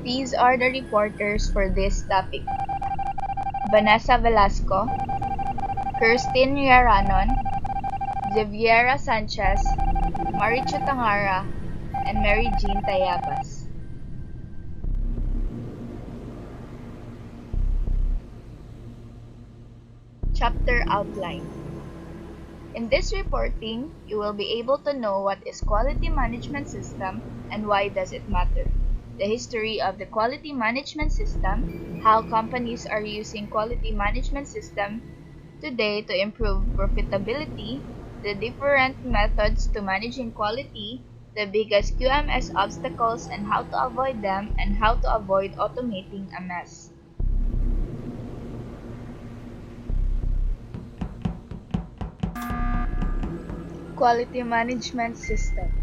These are the reporters for this topic: Vanessa Velasco, Kirstin Yaranon, Xaviera Sanchez, Marichu Tangara, and Mary Jean Tayabas. Chapter Outline. In this reporting, you will be able to know what is quality management system and why does it matter, the history of the quality management system, how companies are using quality management system today to improve profitability, the different methods to managing quality, the biggest QMS obstacles and how to avoid them, and how to avoid automating a mess. Quality Management System.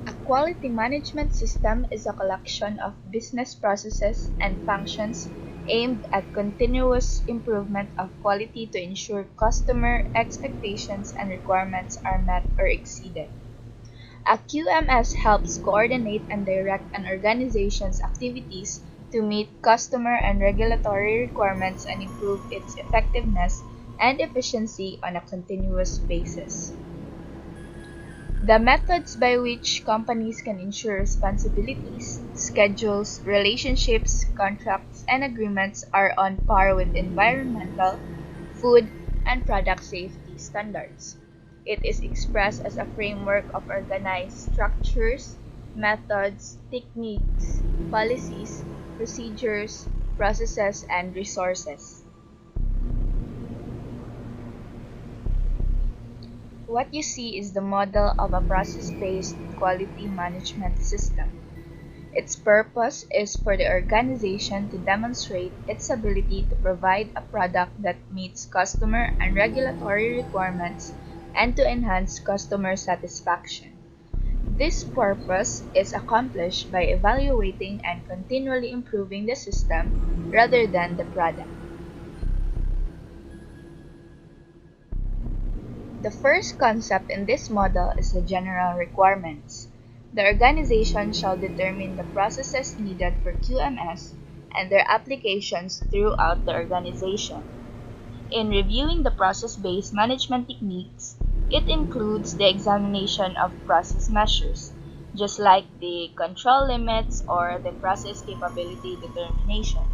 A quality management system is a collection of business processes and functions aimed at continuous improvement of quality to ensure customer expectations and requirements are met or exceeded. A QMS helps coordinate and direct an organization's activities to meet customer and regulatory requirements and improve its effectiveness and efficiency on a continuous basis. The methods by which companies can ensure responsibilities, schedules, relationships, contracts, and agreements are on par with environmental, food, and product safety standards. It is expressed as a framework of organized structures, methods, techniques, policies, procedures, processes, and resources. What you see is the model of a process-based quality management system. Its purpose is for the organization to demonstrate its ability to provide a product that meets customer and regulatory requirements and to enhance customer satisfaction. This purpose is accomplished by evaluating and continually improving the system rather than the product. The first concept in this model is the general requirements. The organization shall determine the processes needed for QMS and their applications throughout the organization. In reviewing the process-based management techniques, it includes the examination of process measures, just like the control limits or the process capability determination.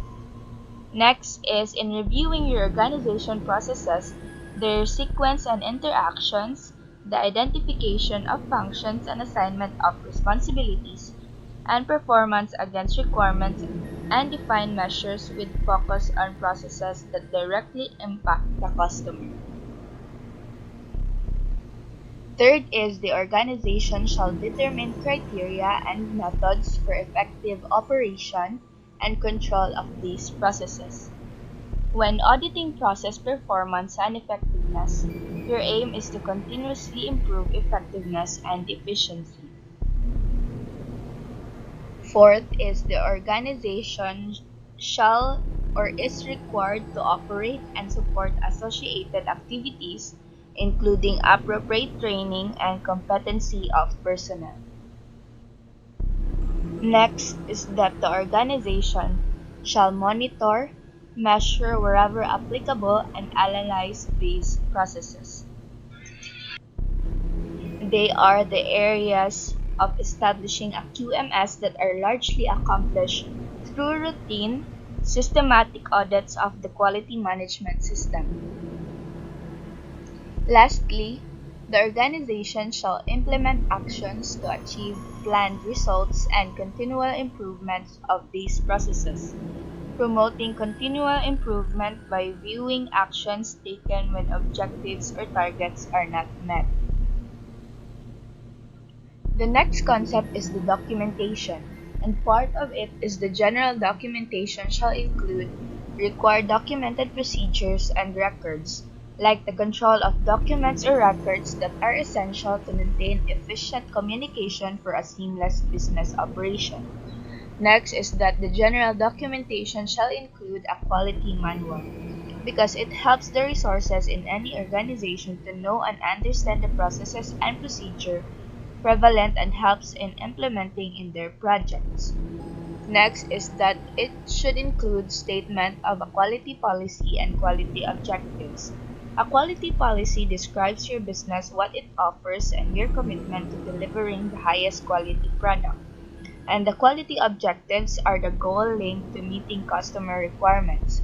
Next is in reviewing your organization processes, their sequence and interactions, the identification of functions and assignment of responsibilities, and performance against requirements, and define measures with focus on processes that directly impact the customer. Third is the organization shall determine criteria and methods for effective operation and control of these processes. When auditing process performance and effectiveness, your aim is to continuously improve effectiveness and efficiency. Fourth is the organization shall or is required to operate and support associated activities, including appropriate training and competency of personnel. Next is that the organization shall monitor, measure wherever applicable, and analyze these processes. They are the areas of establishing a QMS that are largely accomplished through routine, systematic audits of the quality management system. Lastly, the organization shall implement actions to achieve planned results and continual improvements of these processes, promoting continual improvement by viewing actions taken when objectives or targets are not met. The next concept is the documentation, and part of it is the general documentation shall include required documented procedures and records, like the control of documents or records that are essential to maintain efficient communication for a seamless business operation. Next is that the general documentation shall include a quality manual, because it helps the resources in any organization to know and understand the processes and procedure prevalent and helps in implementing in their projects. Next is that it should include statement of a quality policy and quality objectives. A quality policy describes your business, what it offers, and your commitment to delivering the highest quality product. And the quality objectives are the goal linked to meeting customer requirements.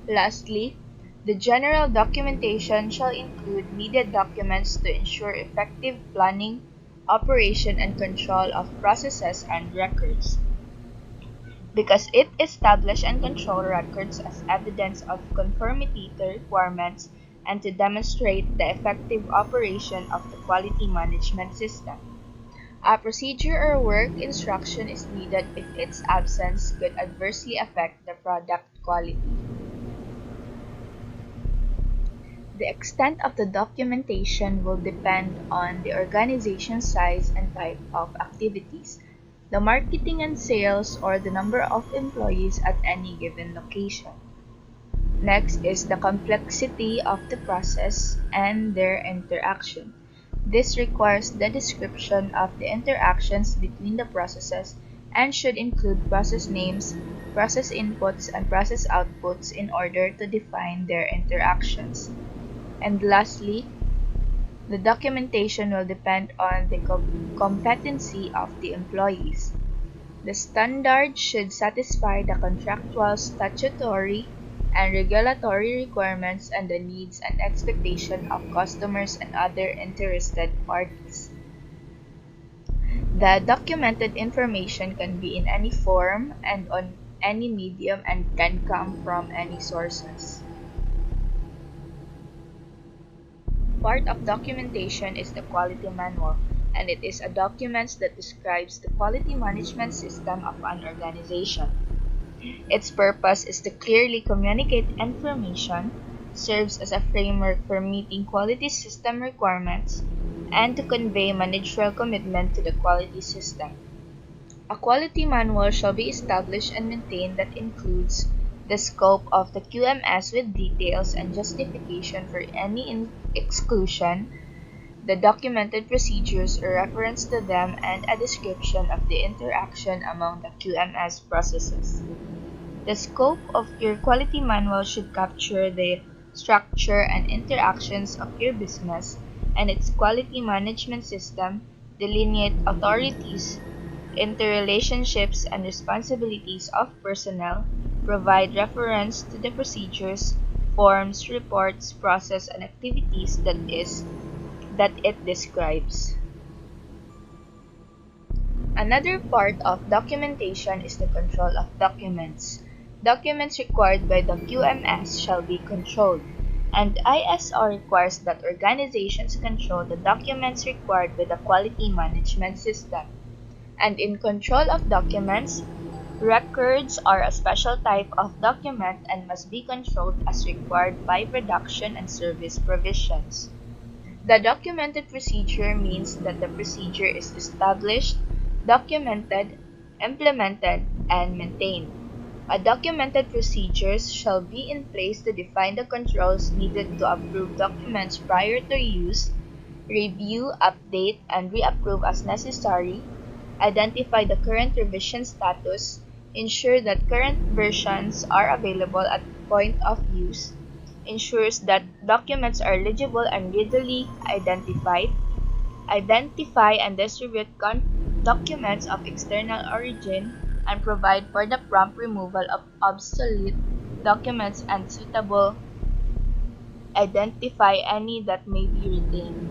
Lastly, the general documentation shall include needed documents to ensure effective planning, operation, and control of processes and records, because it establishes and controls records as evidence of conformity to requirements and to demonstrate the effective operation of the quality management system. A procedure or work instruction is needed if its absence could adversely affect the product quality. The extent of the documentation will depend on the organization size and type of activities, the marketing and sales, or the number of employees at any given location. Next is the complexity of the process and their interaction. This requires the description of the interactions between the processes and should include process names, process inputs, and process outputs in order to define their interactions. And lastly, the documentation will depend on the competency of the employees. The standard should satisfy the contractual, statutory, and regulatory requirements and the needs and expectations of customers and other interested parties. The documented information can be in any form and on any medium and can come from any sources. Part of documentation is the quality manual, and it is a document that describes the quality management system of an organization. Its purpose is to clearly communicate information, serves as a framework for meeting quality system requirements, and to convey managerial commitment to the quality system. A quality manual shall be established and maintained that includes the scope of the QMS with details and justification for any exclusion, the documented procedures or reference to them, and a description of the interaction among the QMS processes. The scope of your quality manual should capture the structure and interactions of your business and its quality management system, delineate authorities, interrelationships, and responsibilities of personnel, provide reference to the procedures, forms, reports, process, and activities that it describes. Another part of documentation is the control of documents. Documents required by the QMS shall be controlled, and ISO requires that organizations control the documents required by the quality management system. And in control of documents, records are a special type of document and must be controlled as required by production and service provisions. The documented procedure means that the procedure is established, documented, implemented, and maintained. A documented procedures shall be in place to define the controls needed to approve documents prior to use, review, update, and reapprove as necessary, identify the current revision status, ensure that current versions are available at point of use, ensures that documents are legible and readily identified, identify and distribute documents of external origin, and provide for the prompt removal of obsolete documents and suitable identify any that may be retained.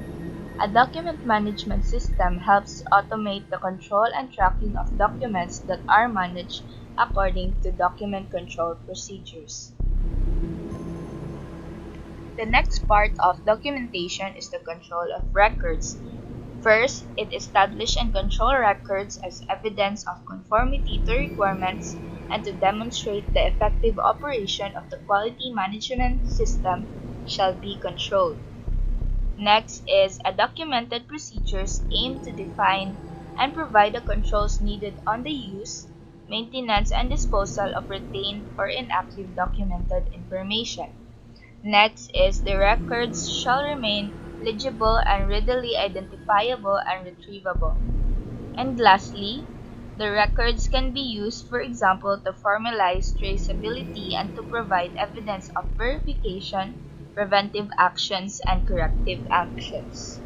A document management system helps automate the control and tracking of documents that are managed according to document control procedures. The next part of documentation is the control of records. First, it establishes and controls records as evidence of conformity to requirements and to demonstrate the effective operation of the quality management system shall be controlled. Next is a documented procedures aimed to define and provide the controls needed on the use, maintenance, and disposal of retained or inactive documented information. Next is the records shall remain legible and readily identifiable and retrievable. And lastly, the records can be used, for example, to formalize traceability and to provide evidence of verification, preventive actions, and corrective actions.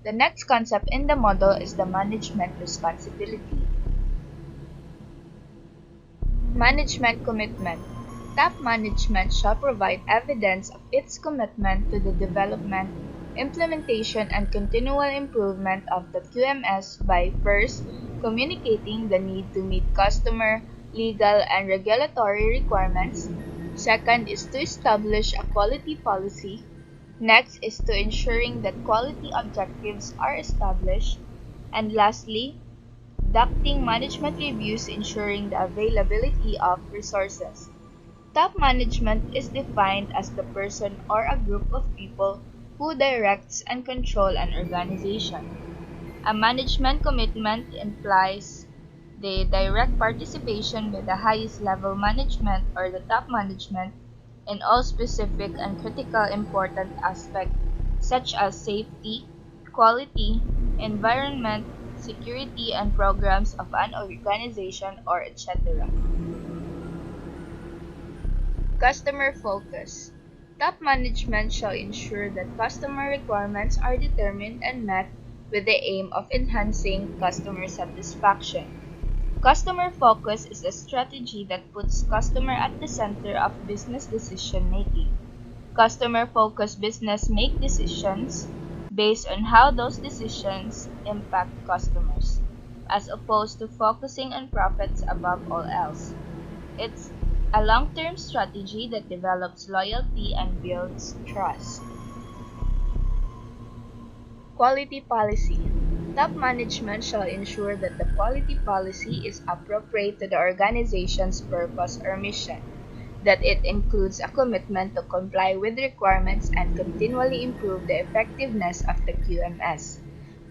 The next concept in the model is the management responsibility. Management commitment. Top management shall provide evidence of its commitment to the development, implementation, and continual improvement of the QMS by first communicating the need to meet customer, legal, and regulatory requirements. Second is to establish a quality policy. Next is to ensuring that quality objectives are established. And lastly, conducting management reviews ensuring the availability of resources. Top management is defined as the person or a group of people who directs and control an organization. A management commitment implies the direct participation by the highest level management or the top management in all specific and critical important aspects such as safety, quality, environment, security, and programs of an organization or etc. Customer focus. Top management shall ensure that customer requirements are determined and met with the aim of enhancing customer satisfaction. Customer focus is a strategy that puts customer at the center of business decision making. Customer-focused business make decisions based on how those decisions impact customers, as opposed to focusing on profits above all else. It's a long-term strategy that develops loyalty and builds trust. Quality policy. Top management shall ensure that the quality policy is appropriate to the organization's purpose or mission, that it includes a commitment to comply with requirements and continually improve the effectiveness of the QMS,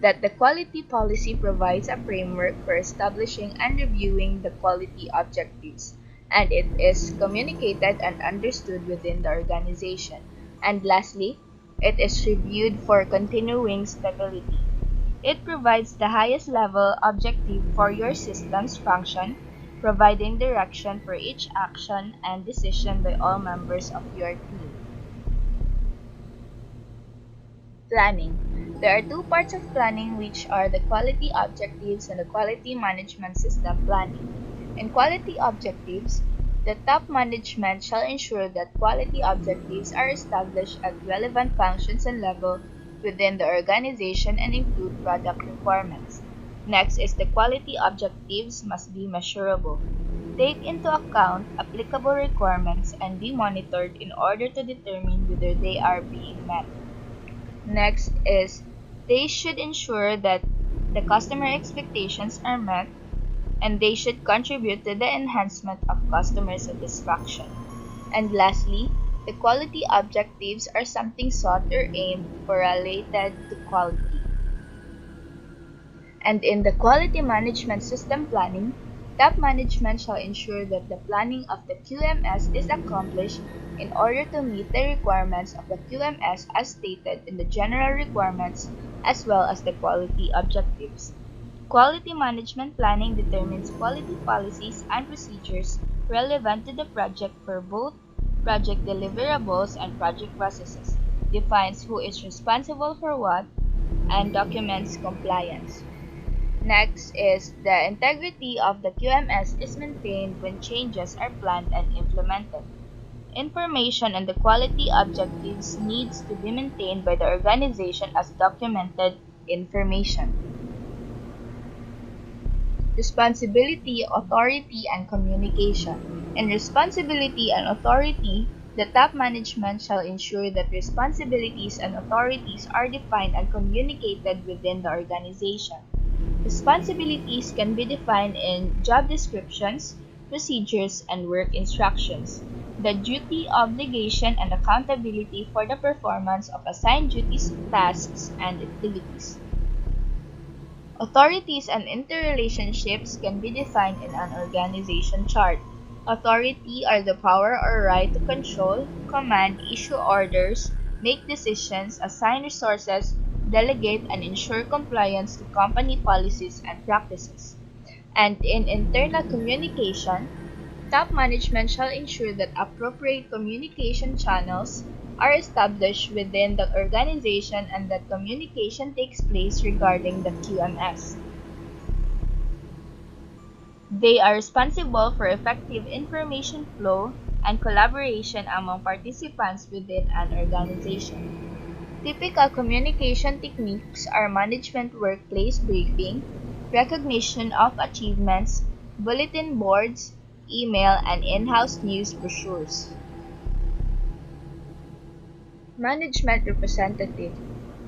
that the quality policy provides a framework for establishing and reviewing the quality objectives, and it is communicated and understood within the organization. And lastly, it is reviewed for continuing stability. It provides the highest level objective for your system's function, providing direction for each action and decision by all members of your team. Planning. There are two parts of planning, which are the quality objectives and the quality management system planning. In quality objectives, the top management shall ensure that quality objectives are established at relevant functions and level within the organization and include product requirements. Next is the quality objectives must be measurable. Take into account applicable requirements and be monitored in order to determine whether they are being met. Next is they should ensure that the customer expectations are met and they should contribute to the enhancement of customer satisfaction. And lastly, the quality objectives are something sought or aimed for related to quality. And in the quality management system planning, top management shall ensure that the planning of the QMS is accomplished in order to meet the requirements of the QMS as stated in the general requirements as well as the quality objectives. Quality management planning determines quality policies and procedures relevant to the project for both project deliverables and project processes, defines who is responsible for what, and documents compliance. Next is the integrity of the QMS is maintained when changes are planned and implemented. Information on the quality objectives needs to be maintained by the organization as documented information. Responsibility, authority, and communication. In responsibility and authority, the top management shall ensure that responsibilities and authorities are defined and communicated within the organization. Responsibilities can be defined in job descriptions, procedures, and work instructions. The duty, obligation, and accountability for the performance of assigned duties, tasks, and activities. Authorities and interrelationships can be defined in an organization chart. Authority are the power or right to control, command, issue orders, make decisions, assign resources, delegate, and ensure compliance to company policies and practices. And in internal communication, top management shall ensure that appropriate communication channels are established within the organization and that communication takes place regarding the QMS. They are responsible for effective information flow and collaboration among participants within an organization. Typical communication techniques are management workplace briefing, recognition of achievements, bulletin boards, email, and in-house news brochures. Management representative.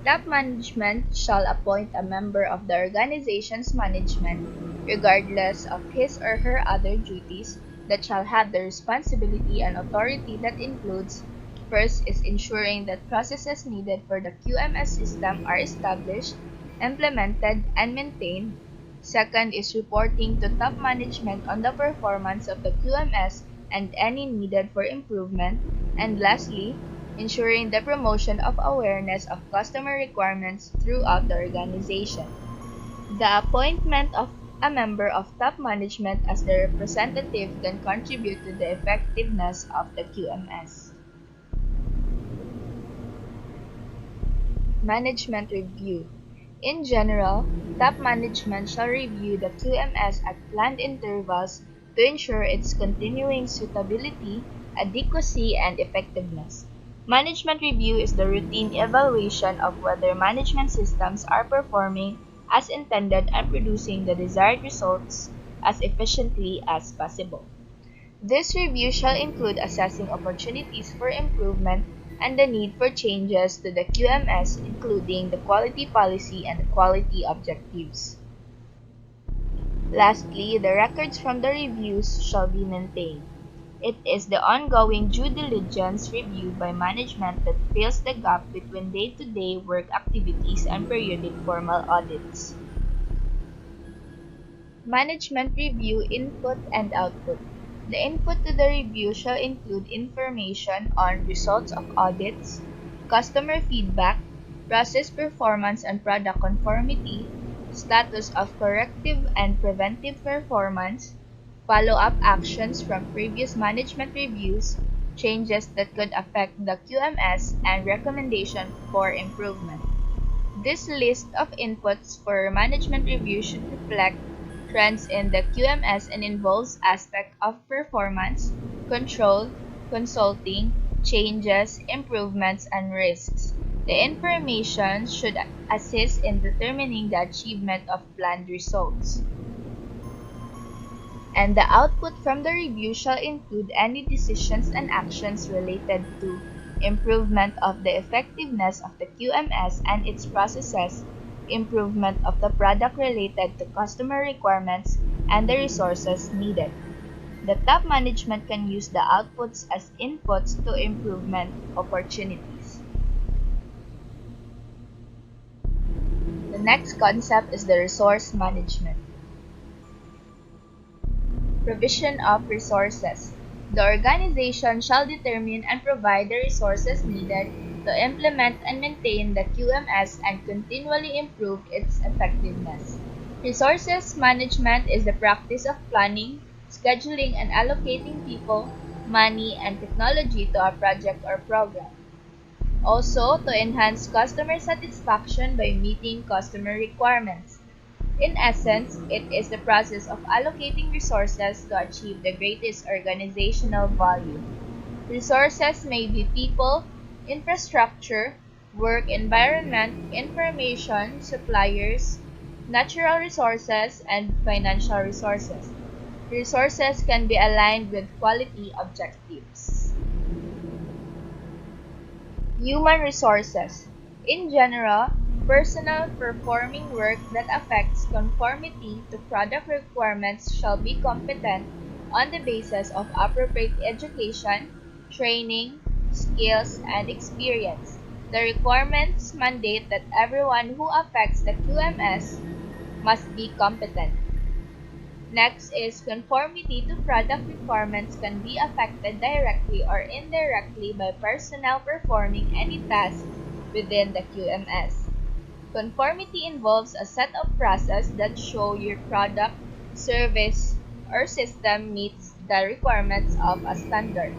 Top management shall appoint a member of the organization's management, regardless of his or her other duties, that shall have the responsibility and authority that includes: first is ensuring that processes needed for the QMS system are established, implemented, and maintained. Second is reporting to top management on the performance of the QMS and any needed for improvement. And lastly, ensuring the promotion of awareness of customer requirements throughout the organization. The appointment of a member of top management as the representative can contribute to the effectiveness of the QMS. Management review. In general, top management shall review the QMS at planned intervals to ensure its continuing suitability, adequacy, and effectiveness. Management review is the routine evaluation of whether management systems are performing as intended and producing the desired results as efficiently as possible. This review shall include assessing opportunities for improvement and the need for changes to the QMS, including the quality policy and the quality objectives. Lastly, the records from the reviews shall be maintained. It is the ongoing due diligence review by management that fills the gap between day-to-day work activities and periodic formal audits. Management review input and output. The input to the review shall include information on results of audits, customer feedback, process performance and product conformity, status of corrective and preventive performance, follow-up actions from previous management reviews, changes that could affect the QMS, and recommendation for improvement. This list of inputs for management review should reflect trends in the QMS and involves aspects of performance, control, consulting, changes, improvements, and risks. The information should assist in determining the achievement of planned results. And the output from the review shall include any decisions and actions related to improvement of the effectiveness of the QMS and its processes, improvement of the product related to customer requirements, and the resources needed. The top management can use the outputs as inputs to improvement opportunities. The next concept is the resource management. Provision of resources. The organization shall determine and provide the resources needed to implement and maintain the QMS and continually improve its effectiveness. Resources management is the practice of planning, scheduling, and allocating people, money, and technology to a project or program. Also, to enhance customer satisfaction by meeting customer requirements. In essence, it is the process of allocating resources to achieve the greatest organizational value. Resources may be people, infrastructure, work environment, information, suppliers, natural resources, and financial resources. Resources can be aligned with quality objectives. Human resources. In general, personnel performing work that affects conformity to product requirements shall be competent on the basis of appropriate education, training, skills, and experience. The requirements mandate that everyone who affects the QMS must be competent. Next is conformity to product requirements can be affected directly or indirectly by personnel performing any task within the QMS. Conformity involves a set of processes that show your product, service, or system meets the requirements of a standard.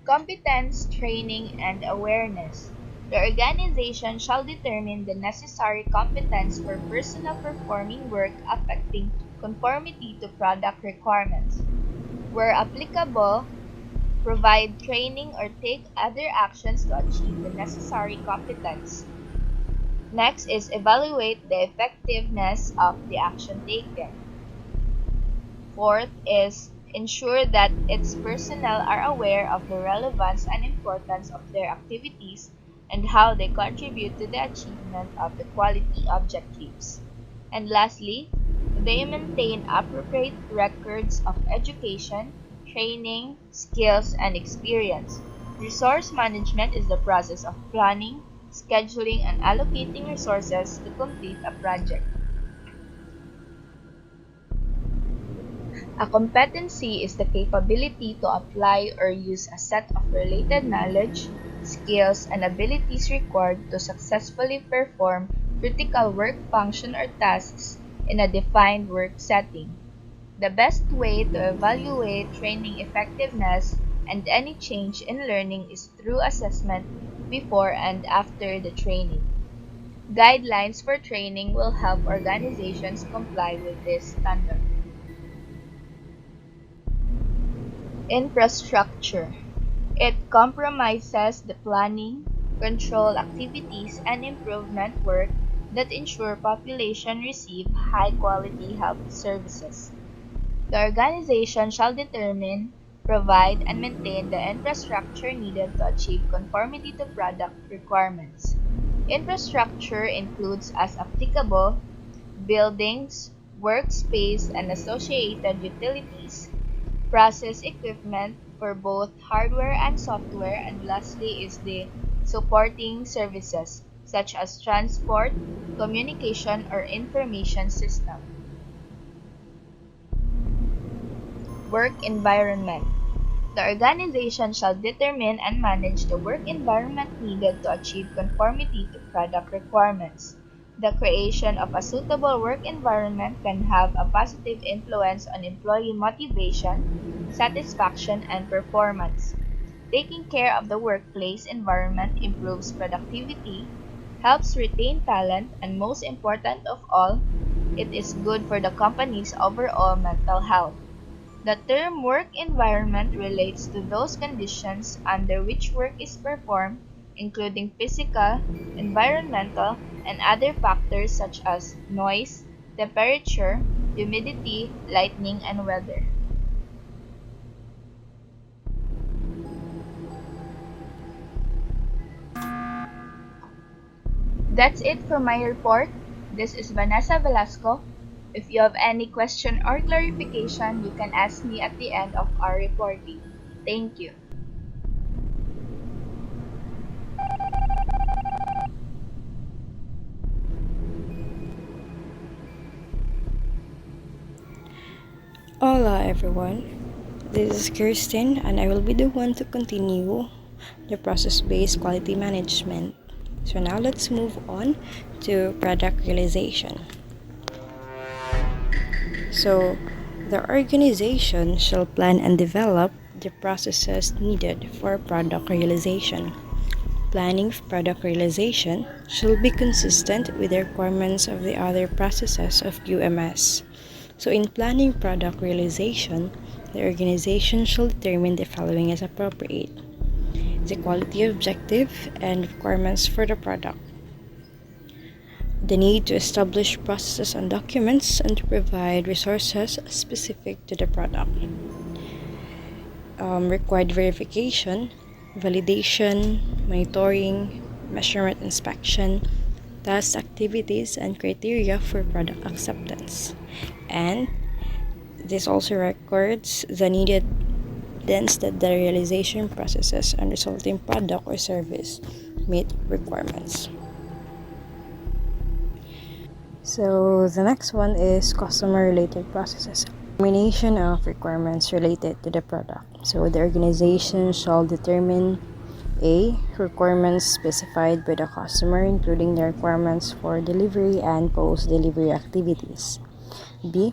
Competence, training, and awareness. The organization shall determine the necessary competence for personnel performing work affecting conformity to product requirements. Where applicable, provide training or take other actions to achieve the necessary competence. Next is evaluate the effectiveness of the action taken. Fourth is ensure that its personnel are aware of the relevance and importance of their activities and how they contribute to the achievement of the quality objectives. And lastly, they maintain appropriate records of education, training, skills, and experience. Resource management is the process of planning, scheduling, and allocating resources to complete a project. A competency is the capability to apply or use a set of related knowledge, skills, and abilities required to successfully perform critical work function or tasks in a defined work setting. The best way to evaluate training effectiveness and any change in learning is through assessment before and after the training. Guidelines for training will help organizations comply with this standard. Infrastructure. It comprises the planning, control activities, and improvement work that ensure population receive high-quality health services. The organization shall determine, provide, and maintain the infrastructure needed to achieve conformity to product requirements. Infrastructure includes, as applicable, buildings, workspace, and associated utilities, process equipment for both hardware and software, and lastly is the supporting services such as transport, communication, or information system. Work environment. The organization shall determine and manage the work environment needed to achieve conformity to product requirements. The creation of a suitable work environment can have a positive influence on employee motivation, satisfaction, and performance. Taking care of the workplace environment improves productivity, helps retain talent, and most important of all, it is good for the company's overall mental health. The term work environment relates to those conditions under which work is performed, including physical, environmental, and other factors such as noise, temperature, humidity, lighting, and weather. That's it for my report. This is Vanessa Velasco. If you have any question or clarification, you can ask me at the end of our reporting. Thank you. Hola everyone, this is Kirsten and I will be the one to continue the process-based quality management. So now let's move on to product realization. So the organization shall plan and develop the processes needed for product realization. Planning for product realization shall be consistent with the requirements of the other processes of QMS. So in planning product realization, the organization shall determine the following as appropriate: the quality objective and requirements for the product, the need to establish processes and documents and to provide resources specific to the product, required verification, validation, monitoring, measurement inspection, task activities, and criteria for product acceptance. And this also records the needed evidence that the realization processes and resulting product or service meet requirements. So the next one is customer-related processes. Determination of requirements related to the product. So the organization shall determine A. Requirements specified by the customer, including the requirements for delivery and post-delivery activities. B.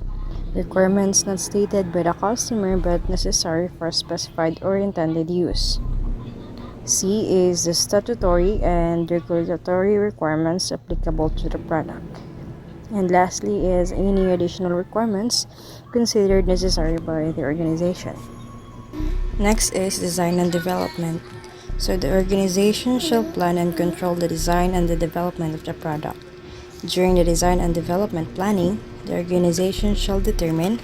Requirements not stated by the customer but necessary for specified or intended use. C is the statutory and regulatory requirements applicable to the product. And lastly is any additional requirements considered necessary by the organization. Next is design and development. So the organization shall plan and control the design and the development of the product. During the design and development planning, the organization shall determine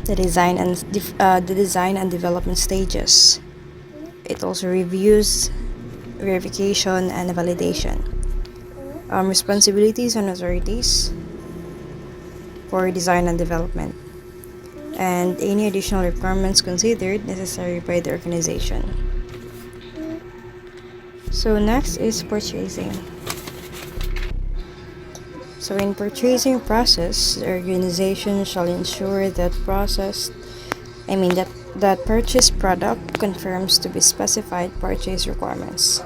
the design and development stages. It also reviews verification and validation. Responsibilities and authorities for design and development, and any additional requirements considered necessary by the organization. So next is purchasing. So in purchasing process, the organization shall ensure that that purchased product conforms to be specified purchase requirements.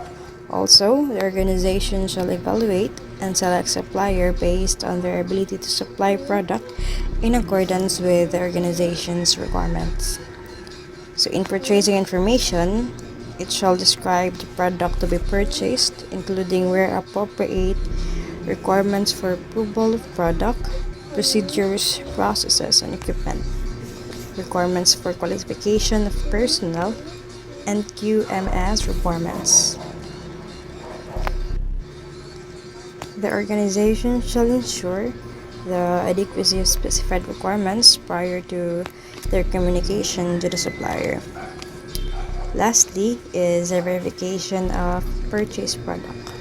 Also, the organization shall evaluate and select supplier based on their ability to supply product in accordance with the organization's requirements. So in purchasing information, it shall describe the product to be purchased, including where appropriate requirements for approval of product, procedures, processes, and equipment, requirements for qualification of personnel, and QMS requirements. The organization shall ensure the adequacy of specified requirements prior to their communication to the supplier. Lastly is a verification of purchased product.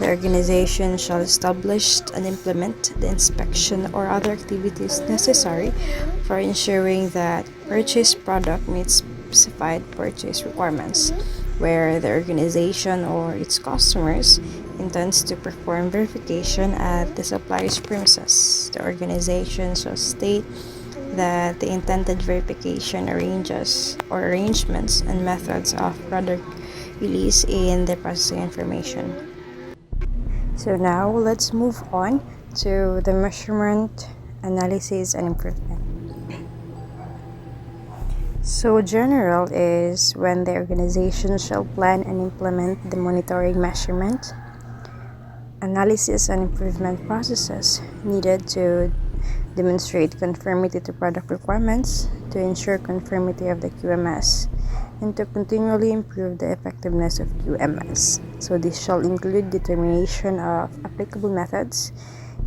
The organization shall establish and implement the inspection or other activities necessary for ensuring that purchased product meets specified purchase requirements. Where the organization or its customers intends to perform verification at the supplier's premises, the organization shall state that the intended verification arrangements and methods of product release in the processing information. So now let's move on to the measurement, analysis, and improvement. So general is when the organization shall plan and implement the monitoring, measurement, analysis, and improvement processes needed to demonstrate conformity to product requirements, to ensure conformity of the QMS, and to continually improve the effectiveness of QMS. So this shall include determination of applicable methods,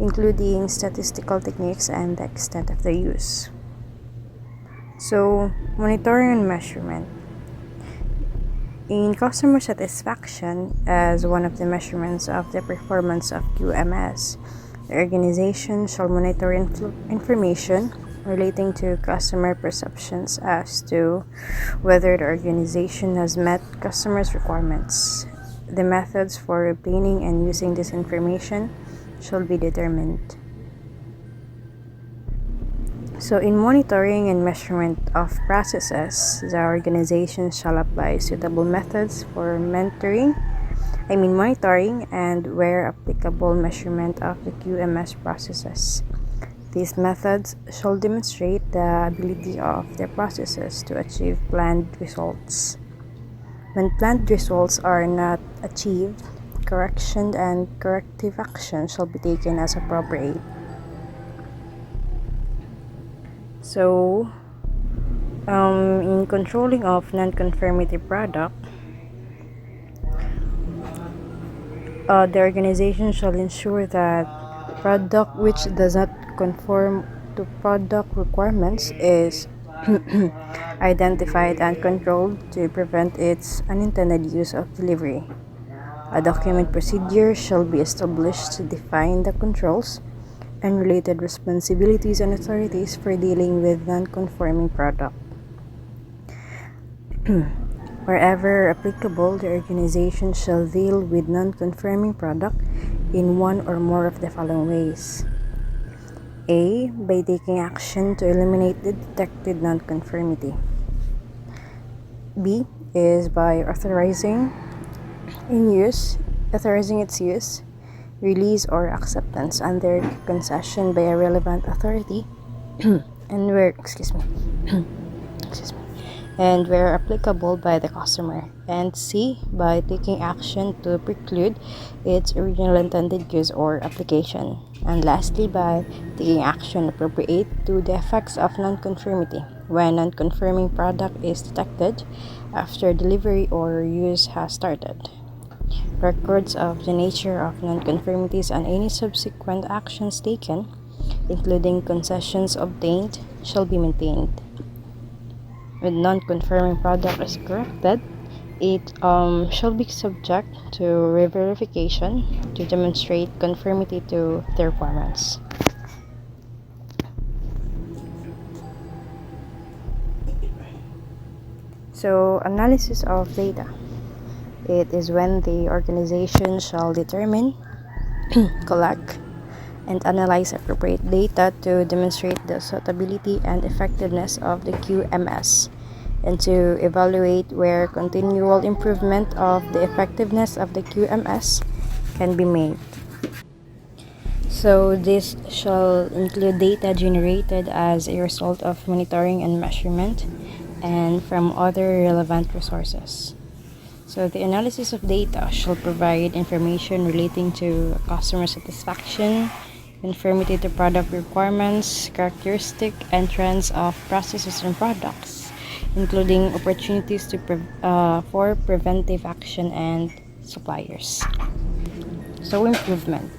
including statistical techniques and the extent of their use. So, monitoring and measurement. In customer satisfaction, as one of the measurements of the performance of QMS, the organization shall monitor information relating to customer perceptions as to whether the organization has met customers' requirements. The methods for obtaining and using this information shall be determined. So in monitoring and measurement of processes, the organization shall apply suitable methods for monitoring and where applicable measurement of the QMS processes. These methods shall demonstrate the ability of the processes to achieve planned results. When planned results are not achieved, correction and corrective action shall be taken as appropriate. So, in controlling of non-conformity product, the organization shall ensure that product which does not conform to product requirements is identified and controlled to prevent its unintended use of delivery. A document procedure shall be established to define the controls and related responsibilities and authorities for dealing with non-conforming product. Wherever applicable, the organization shall deal with non-conforming product in one or more of the following ways. A. By taking action to eliminate the detected nonconformity. B. Is by authorizing its use, release, or acceptance under concession by a relevant authority and where excuse me and where applicable by the customer, and C. By taking action to preclude its original intended use or application, and lastly by taking action appropriate to the effects of nonconformity when nonconforming product is detected after delivery or use has started. Records of the nature of nonconformities and any subsequent actions taken, including concessions obtained, shall be maintained. When non-conforming product is corrected, it shall be subject to re-verification to demonstrate conformity to the requirements. So, analysis of data. It is when the organization shall determine, collect, and analyze appropriate data to demonstrate the suitability and effectiveness of the QMS, and to evaluate where continual improvement of the effectiveness of the QMS can be made. So, this shall include data generated as a result of monitoring and measurement and from other relevant resources. So, the analysis of data shall provide information relating to customer satisfaction, conformity to product requirements, characteristic and trends of processes and products, including opportunities for preventive action and suppliers. So, improvement.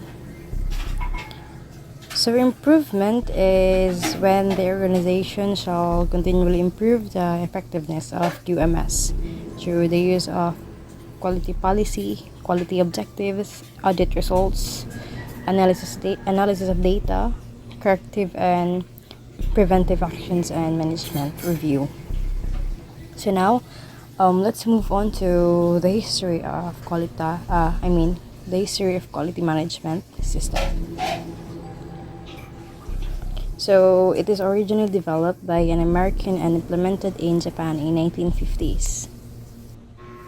So, improvement is when the organization shall continually improve the effectiveness of QMS through the use of quality policy, quality objectives, audit results, analysis of data, corrective and preventive actions, and management review. So now, let's move on to the history of the history of quality management system. So it is originally developed by an American and implemented in Japan in 1950s.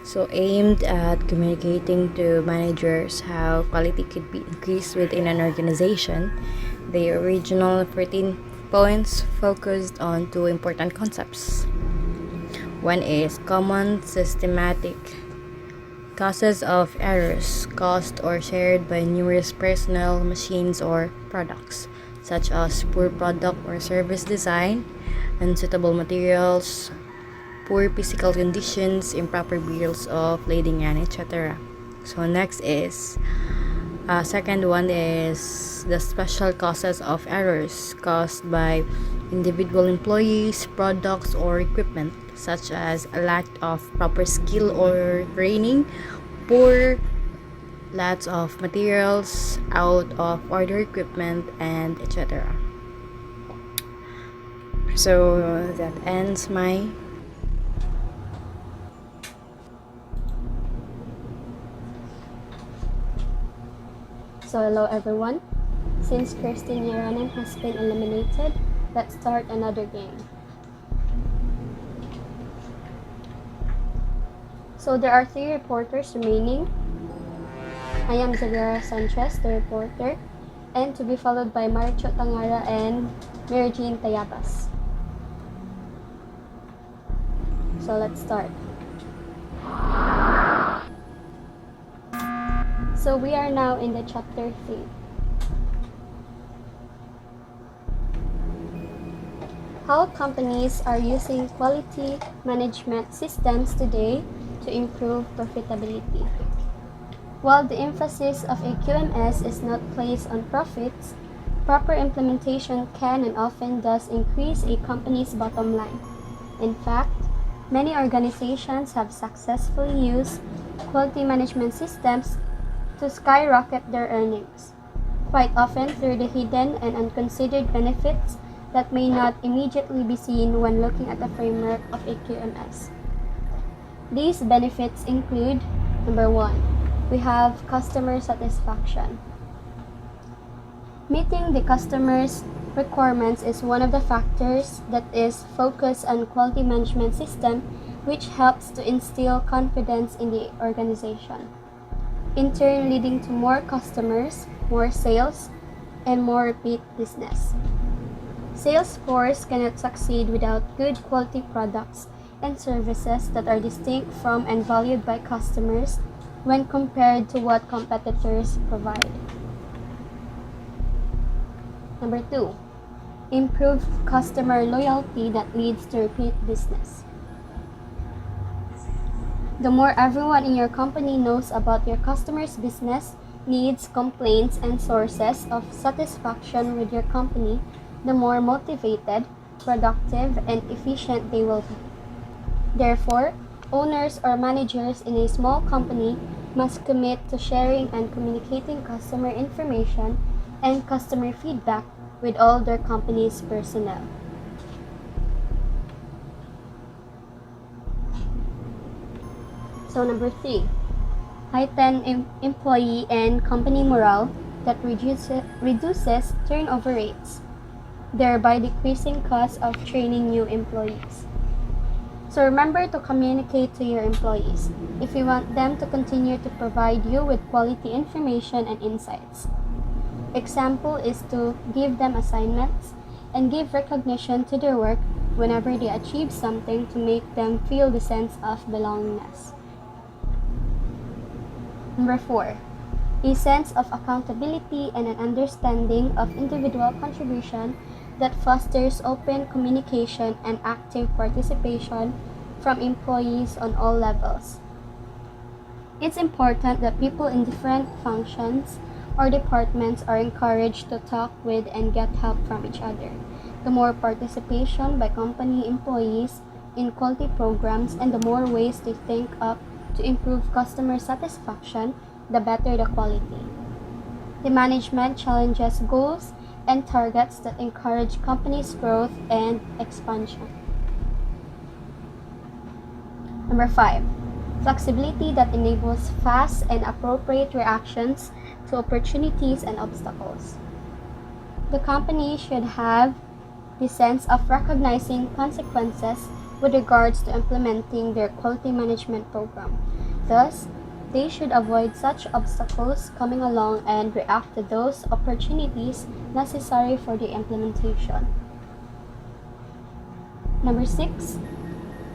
So aimed at communicating to managers how quality could be increased within an organization, the original 14 points focused on two important concepts. One is common systematic causes of errors caused or shared by numerous personnel, machines, or products, such as poor product or service design, unsuitable materials, poor physical conditions, improper bills of lading, and etc. So next is second one is the special causes of errors caused by individual employees, products, or equipment, such as a lack of proper skill or training, poor lots of materials, out of order equipment, and etc. So that ends my So hello everyone. Since Kirsten Yaranen has been eliminated, let's start another game. So there are 3 reporters remaining. I am Zagara Sanchez, the reporter, and to be followed by Maricho Tangara and Mary Jean Tayabas. So let's start. So we are now in the chapter 3. How companies are using quality management systems today to improve profitability. While the emphasis of a QMS is not placed on profits, proper implementation can and often does increase a company's bottom line. In fact, many organizations have successfully used quality management systems to skyrocket their earnings, quite often through the hidden and unconsidered benefits that may not immediately be seen when looking at the framework of a QMS. These benefits include, number 1, we have customer satisfaction. Meeting the customer's requirements is one of the factors that is focused on quality management system, which helps to instill confidence in the organization, in turn leading to more customers, more sales, and more repeat business. Sales force cannot succeed without good quality products and services that are distinct from and valued by customers when compared to what competitors provide. Number 2, improve customer loyalty that leads to repeat business. The more everyone in your company knows about your customers' business, needs, complaints, and sources of satisfaction with your company, the more motivated, productive, and efficient they will be. Therefore, owners or managers in a small company must commit to sharing and communicating customer information and customer feedback with all their company's personnel. So number 3, heighten employee and company morale that reduces turnover rates, thereby decreasing costs of training new employees. So remember to communicate to your employees if you want them to continue to provide you with quality information and insights. Example is to give them assignments and give recognition to their work whenever they achieve something to make them feel the sense of belongingness. Number 4, a sense of accountability and an understanding of individual contribution that fosters open communication and active participation from employees on all levels. It's important that people in different functions or departments are encouraged to talk with and get help from each other. The more participation by company employees in quality programs and the more ways they think up to improve customer satisfaction, the better the quality. The management challenges goals and targets that encourage company's growth and expansion. Number 5, flexibility that enables fast and appropriate reactions to opportunities and obstacles. The company should have the sense of recognizing consequences with regards to implementing their quality management program. Thus, they should avoid such obstacles coming along and react to those opportunities necessary for the implementation. Number 6,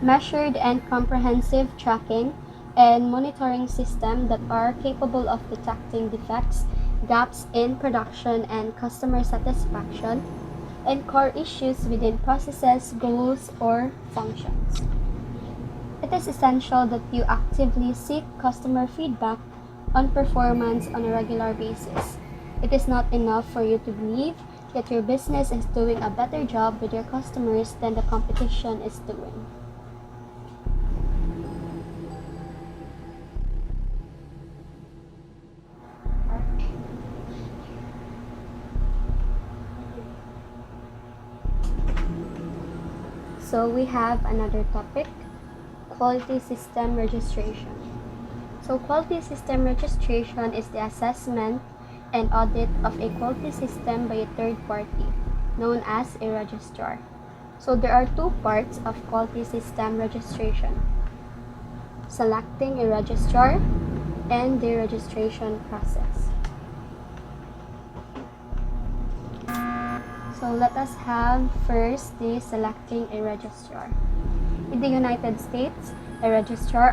measured and comprehensive tracking and monitoring systems that are capable of detecting defects, gaps in production and customer satisfaction, and core issues within processes, goals, or functions. It is essential that you actively seek customer feedback on performance on a regular basis. It is not enough for you to believe that your business is doing a better job with your customers than the competition is doing. So we have another topic, quality system registration. So quality system registration is the assessment and audit of a quality system by a third party, known as a registrar. So there are two parts of quality system registration: selecting a registrar and the registration process. So let us have first the selecting a registrar. In the United States, a Registrar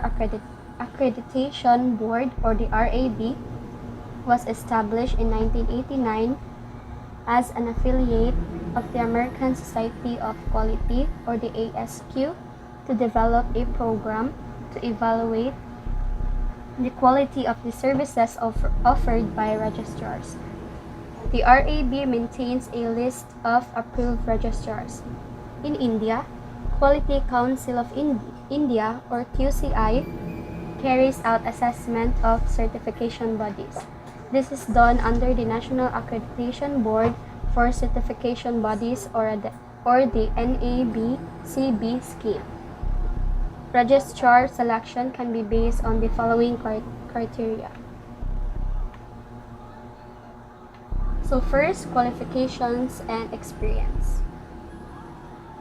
Accreditation Board, or the RAB, was established in 1989 as an affiliate of the American Society of Quality, or the ASQ, to develop a program to evaluate the quality of the services offered by registrars. The RAB maintains a list of approved registrars. In India, Quality Council of India, or QCI, carries out assessment of certification bodies. This is done under the National Accreditation Board for Certification Bodies, or the NABCB scheme. Registrar selection can be based on the following criteria. So first, qualifications and experience.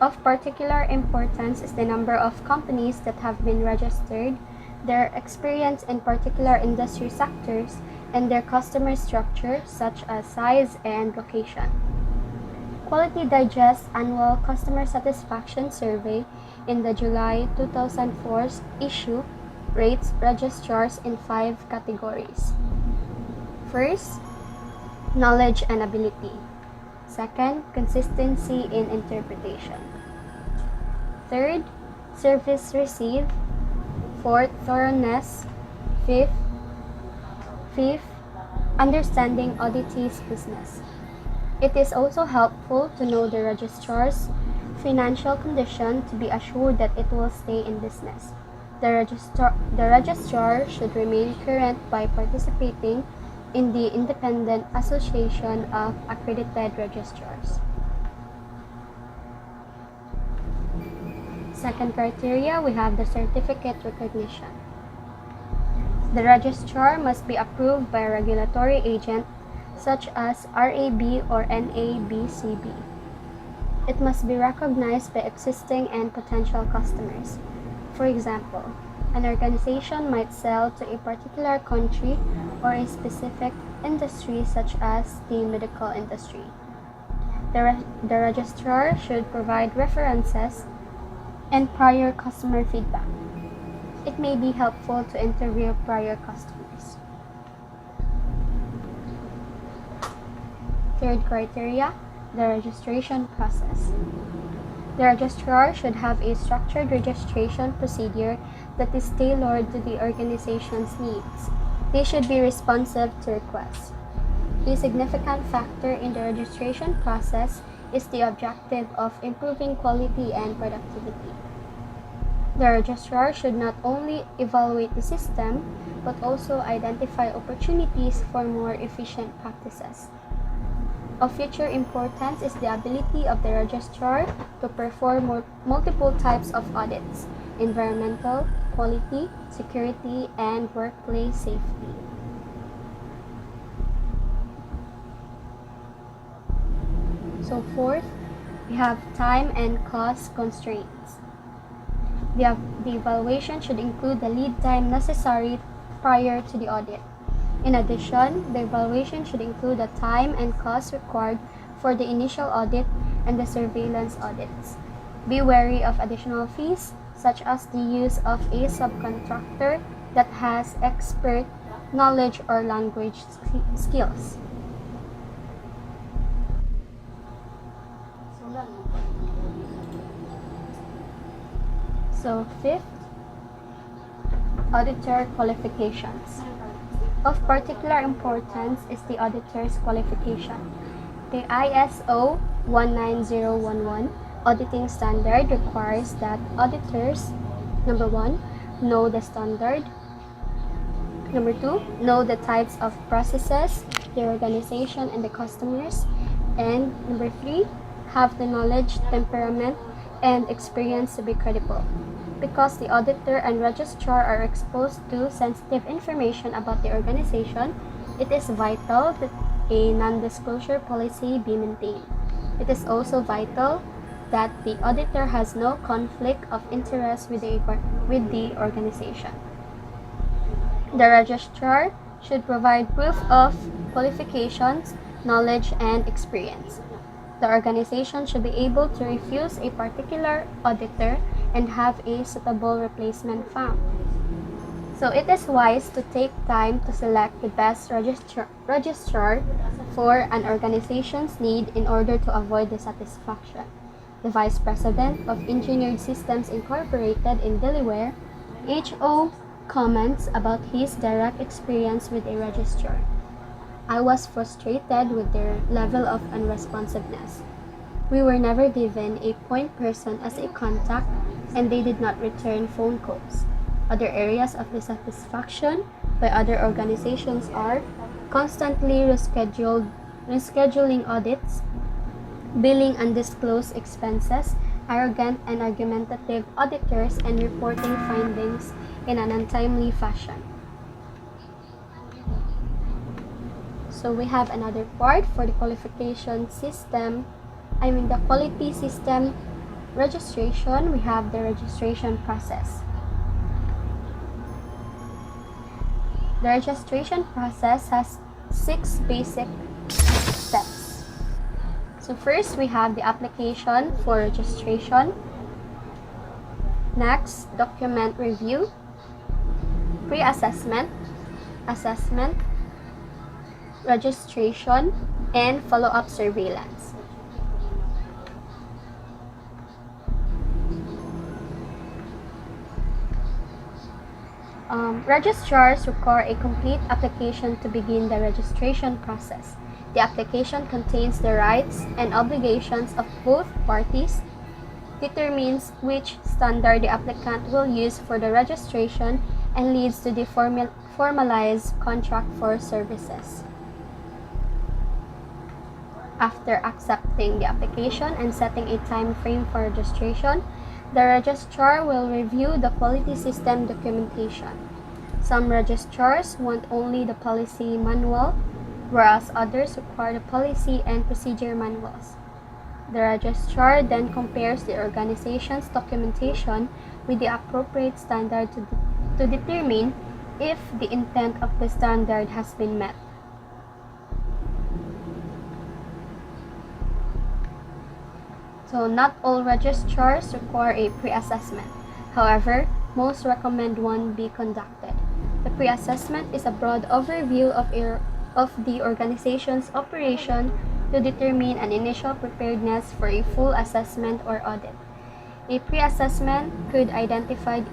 Of particular importance is the number of companies that have been registered, their experience in particular industry sectors, and their customer structure, such as size and location. Quality Digest Annual Customer Satisfaction Survey in the July 2004 issue rates registrars in 5 categories. First, knowledge and ability. Second, consistency in interpretation. Third, service received. Fourth, thoroughness. Fifth, understanding auditee's business. It is also helpful to know the registrar's financial condition to be assured that it will stay in business. The registrar should remain current by participating in the Independent Association of Accredited Registrars. Second criteria, we have the certificate recognition. The registrar must be approved by a regulatory agent such as RAB or NABCB. It must be recognized by existing and potential customers. For example, an organization might sell to a particular country or a specific industry such as the medical industry. The registrar should provide references and prior customer feedback. It may be helpful to interview prior customers. Third criteria, the registration process. The registrar should have a structured registration procedure that is tailored to the organization's needs. They should be responsive to requests. A significant factor in the registration process is the objective of improving quality and productivity. The registrar should not only evaluate the system, but also identify opportunities for more efficient practices. Of future importance is the ability of the registrar to perform multiple types of audits: environmental, quality, security, and workplace safety. So fourth, we have time and cost constraints. The evaluation should include the lead time necessary prior to the audit. In addition, the evaluation should include the time and cost required for the initial audit and the surveillance audits. Be wary of additional fees, such as the use of a subcontractor that has expert knowledge or language skills. So fifth, auditor qualifications. Of particular importance is the auditor's qualification. The ISO 19011 auditing standard requires that auditors, number 1, know the standard. Number 2, know the types of processes, the organization, and the customers. And number 3, have the knowledge, temperament, and experience to be credible. Because the auditor and registrar are exposed to sensitive information about the organization, it is vital that a non-disclosure policy be maintained. It is also vital that the auditor has no conflict of interest with the organization. The registrar should provide proof of qualifications, knowledge, and experience. The organization should be able to refuse a particular auditor and have a suitable replacement found. So it is wise to take time to select the best registrar for an organization's need in order to avoid dissatisfaction. The Vice President of Engineered Systems Incorporated in Delaware, H.O., comments about his direct experience with a registrar. I was frustrated with their level of unresponsiveness. We were never given a point person as a contact, and they did not return phone calls. Other areas of dissatisfaction by other organizations are constantly rescheduling audits, billing undisclosed expenses, arrogant and argumentative auditors, and reporting findings in an untimely fashion. So we have another part for the qualification system. The quality system registration. We have the registration process. The registration process has 6 basic steps. So first, we have the application for registration. Next, document review, pre-assessment, assessment, registration, and follow-up surveillance. Registrars require a complete application to begin the registration process. The application contains the rights and obligations of both parties, determines which standard the applicant will use for the registration, and leads to the formalized contract for services. After accepting the application and setting a time frame for registration, the registrar will review the quality system documentation. Some registrars want only the policy manual, whereas others require the policy and procedure manuals. The registrar then compares the organization's documentation with the appropriate standard to determine if the intent of the standard has been met. So not all registrars require a pre-assessment. However, most recommend one be conducted. The pre-assessment is a broad overview of the organization's operation to determine an initial preparedness for a full assessment or audit. A pre-assessment could identify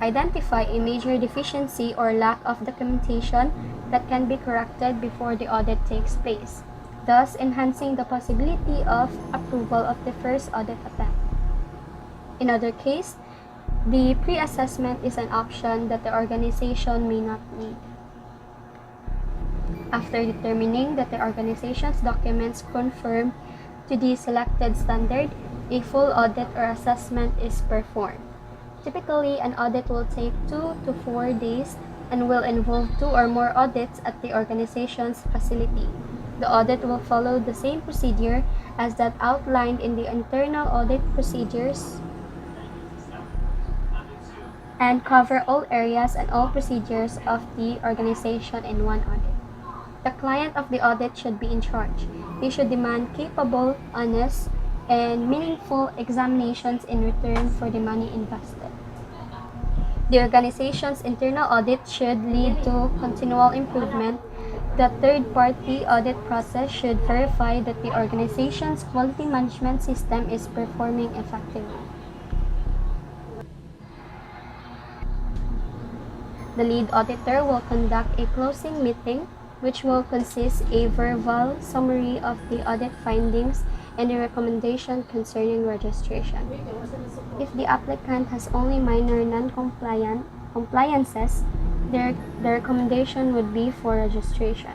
a major deficiency or lack of documentation that can be corrected before the audit takes place, thus enhancing the possibility of approval of the first audit attempt. In other cases, the pre-assessment is an option that the organization may not need. After determining that the organization's documents conform to the selected standard, a full audit or assessment is performed. Typically, an audit will take 2 to 4 days and will involve 2 or more audits at the organization's facility. The audit will follow the same procedure as that outlined in the internal audit procedures and cover all areas and all procedures of the organization in one audit. The client of the audit should be in charge. They should demand capable, honest, and meaningful examinations in return for the money invested. The organization's internal audit should lead to continual improvement. The third-party audit process should verify that the organization's quality management system is performing effectively. The lead auditor will conduct a closing meeting, which will consist a verbal summary of the audit findings and a recommendation concerning registration. If the applicant has only minor non-compliances, the recommendation would be for registration.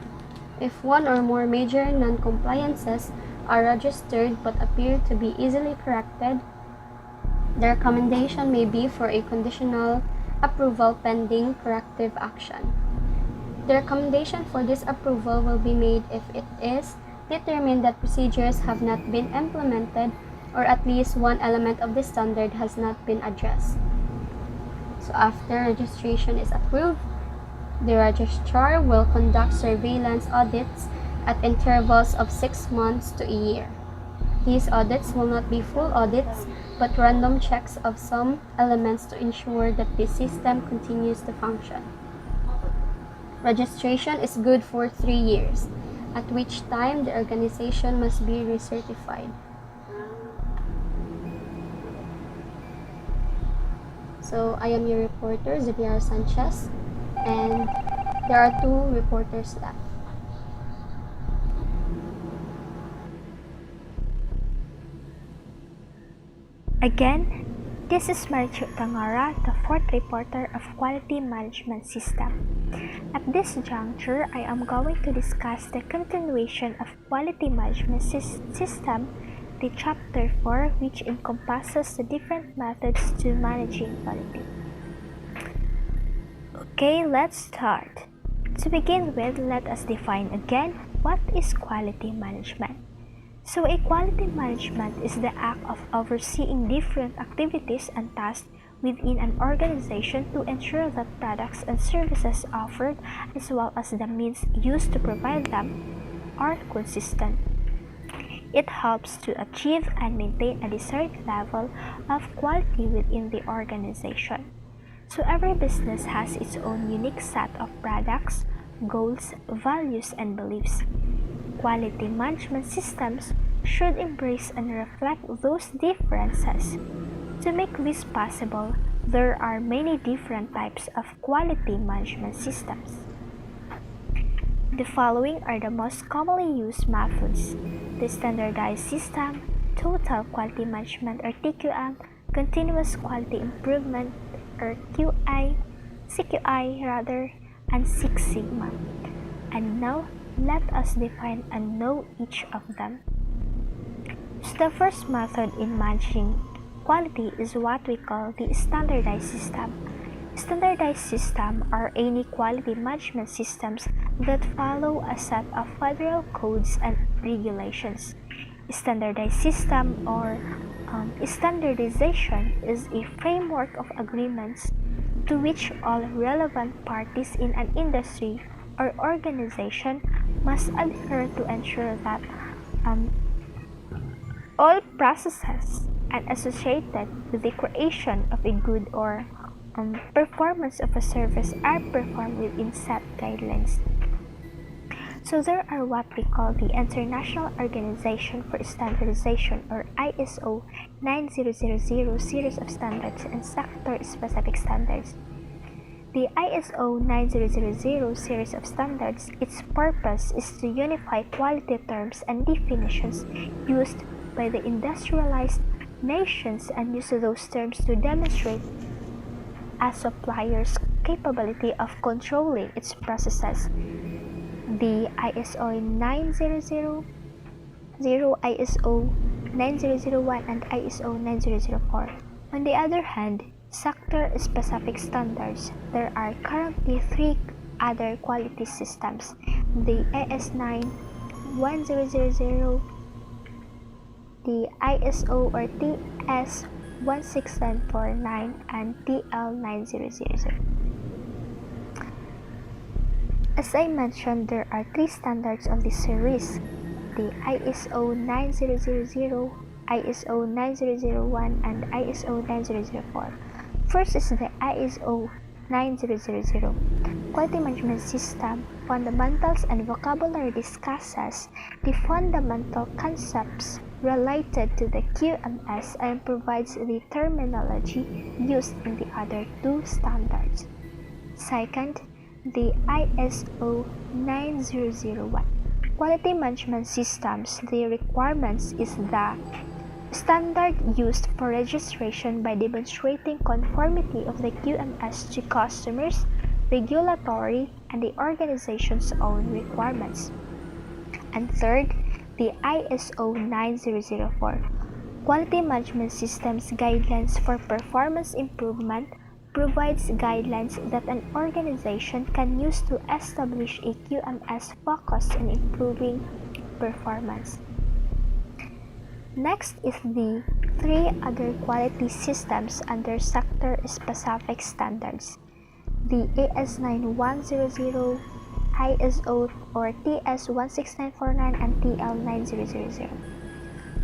If one or more major non-compliances are registered but appear to be easily corrected, the recommendation may be for a conditional approval pending corrective action. The recommendation for this approval will be made if it is determined that procedures have not been implemented or at least one element of the standard has not been addressed. So after registration is approved, the registrar will conduct surveillance audits at intervals of 6 months to a year. These audits will not be full audits, but random checks of some elements to ensure that the system continues to function. Registration is good for 3 years, at which time the organization must be recertified. So I am your reporter, Xavier Sanchez, and there are 2 reporters left. Again, this is Marichu Tangara, the 4th reporter of Quality Management System. At this juncture, I am going to discuss the continuation of Quality Management System, the Chapter 4, which encompasses the different methods to managing quality. Okay, let's start. To begin with, let us define again what is quality management. So a quality management is the act of overseeing different activities and tasks within an organization to ensure that products and services offered, as well as the means used to provide them, are consistent. It helps to achieve and maintain a desired level of quality within the organization. So every business has its own unique set of products, goals, values, and beliefs. Quality management systems should embrace and reflect those differences. To make this possible, there are many different types of quality management systems. The following are the most commonly used methods: the standardized system, total quality management or TQM, continuous quality improvement or CQI rather, and Six Sigma. And now, let us define and know each of them. So the first method in managing quality is what we call the standardized system. Standardized systems are any quality management systems that follow a set of federal codes and regulations. Standardized system or standardization is a framework of agreements to which all relevant parties in an industry or organization must adhere to ensure that all processes and associated with the creation of a good or performance of a service are performed within set guidelines. So there are what we call the International Organization for Standardization or ISO 9000 series of standards and sector-specific standards. The ISO 9000 series of standards, its purpose is to unify quality terms and definitions used by the industrialized nations and use those terms to demonstrate a supplier's capability of controlling its processes. The ISO 9000, ISO 9001, and ISO 9004. On the other hand, sector-specific standards. There are currently three other quality systems: the AS9 1000, the ISO or TS 16949, and TL 9000. As I mentioned, there are three standards of this series: the ISO 9000, ISO 9001, and ISO 9004. First is the ISO 9000. Quality Management System Fundamentals and Vocabulary discusses the fundamental concepts related to the QMS and provides the terminology used in the other two standards. Second, the ISO 9001. Quality Management Systems, the requirements is the standard used for registration by demonstrating conformity of the QMS to customers, regulatory, and the organization's own requirements. And third, the ISO 9004. Quality Management Systems Guidelines for Performance Improvement provides guidelines that an organization can use to establish a QMS focused on improving performance. Next is the three other quality systems under sector-specific standards: the AS9100, ISO or TS16949, and TL9000.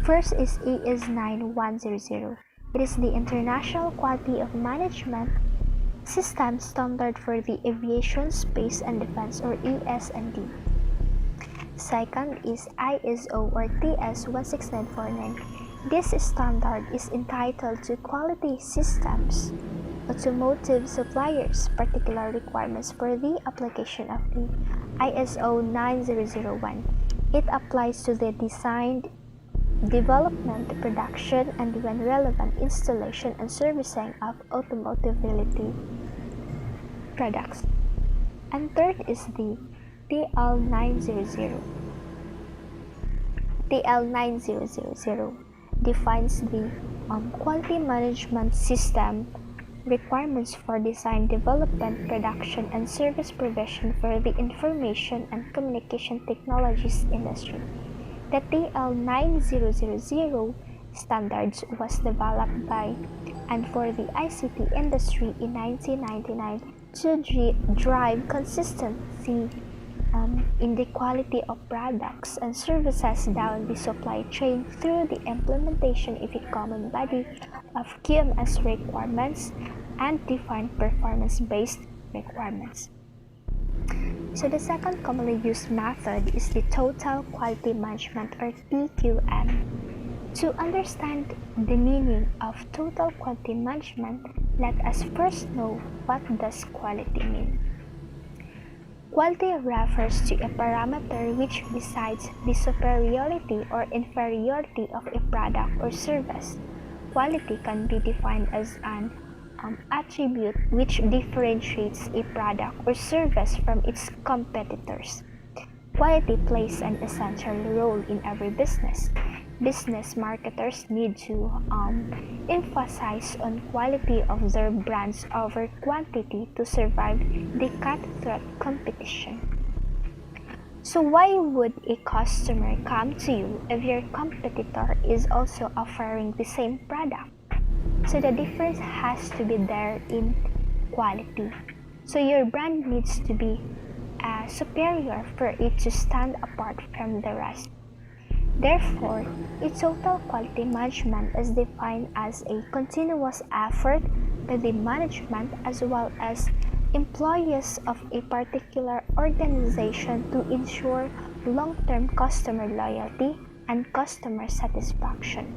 First is AS9100. It is the International Quality of Management System standard for the aviation, space, and defense or ES&D. Second is ISO or TS16949. This standard is entitled to Quality Systems, Automotive Suppliers, Particular Requirements for the application of the ISO 9001. It applies to the design, development, production, and when relevant, installation and servicing of automotive-related products. And third is the TL900. TL9000 defines the quality management system requirements for design, development, production, and service provision for the information and communication technologies industry. The TL9000 standards was developed by and for the ICT industry in 1999 to drive consistency in the quality of products and services down the supply chain through the implementation of a common body of QMS requirements and defined performance-based requirements. So the second commonly used method is the Total Quality Management or TQM. To understand the meaning of total quality management, let us first know what does quality mean. Quality refers to a parameter which decides the superiority or inferiority of a product or service. Quality can be defined as an attribute which differentiates a product or service from its competitors. Quality plays an essential role in every business. Business marketers need to emphasize on quality of their brands over quantity to survive the cutthroat competition. So why would a customer come to you if your competitor is also offering the same product? So the difference has to be there in quality. So your brand needs to be superior for it to stand apart from the rest. Therefore, a total quality management is defined as a continuous effort by the management as well as employees of a particular organization to ensure long-term customer loyalty and customer satisfaction.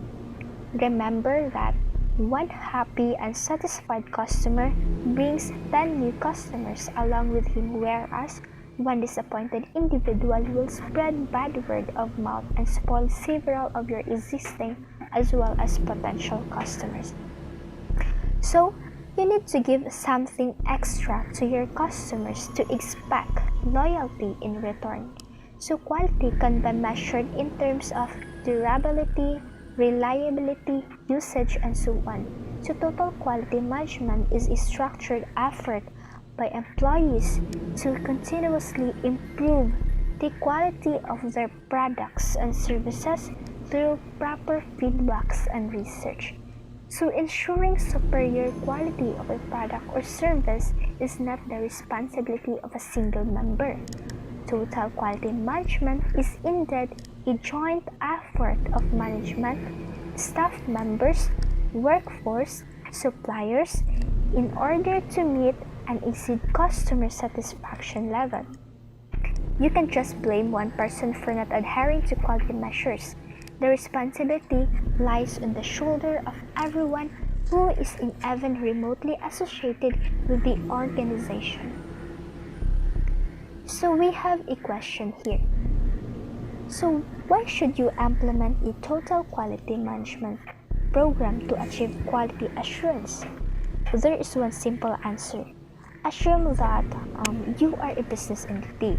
Remember that one happy and satisfied customer brings 10 new customers along with him, whereas one disappointed individual will spread bad word of mouth and spoil several of your existing as well as potential customers. So, you need to give something extra to your customers to expect loyalty in return. So, quality can be measured in terms of durability, reliability, usage, and so on. So, total quality management is a structured effort by employees to continuously improve the quality of their products and services through proper feedbacks and research. So ensuring superior quality of a product or service is not the responsibility of a single member. Total quality management is indeed a joint effort of management, staff members, workforce, suppliers, in order to meet and exceed customer satisfaction level. You can just blame one person for not adhering to quality measures. The responsibility lies on the shoulder of everyone who is even remotely associated with the organization. So we have a question here. So why should you implement a total quality management program to achieve quality assurance? There is one simple answer. Assume that you are a business entity.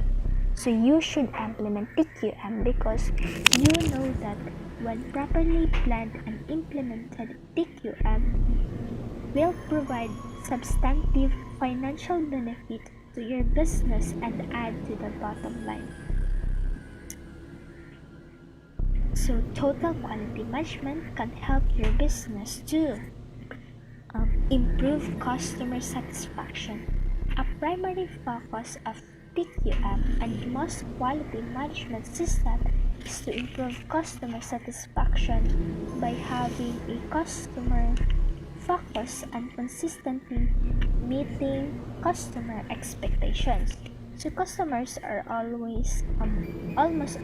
So you should implement TQM because you know that when properly planned and implemented, TQM will provide substantive financial benefit to your business and add to the bottom line. So total quality management can help your business to improve customer satisfaction. A primary focus of TQM and most quality management system is to improve customer satisfaction by having a customer focus and consistently meeting customer expectations. So customers are almost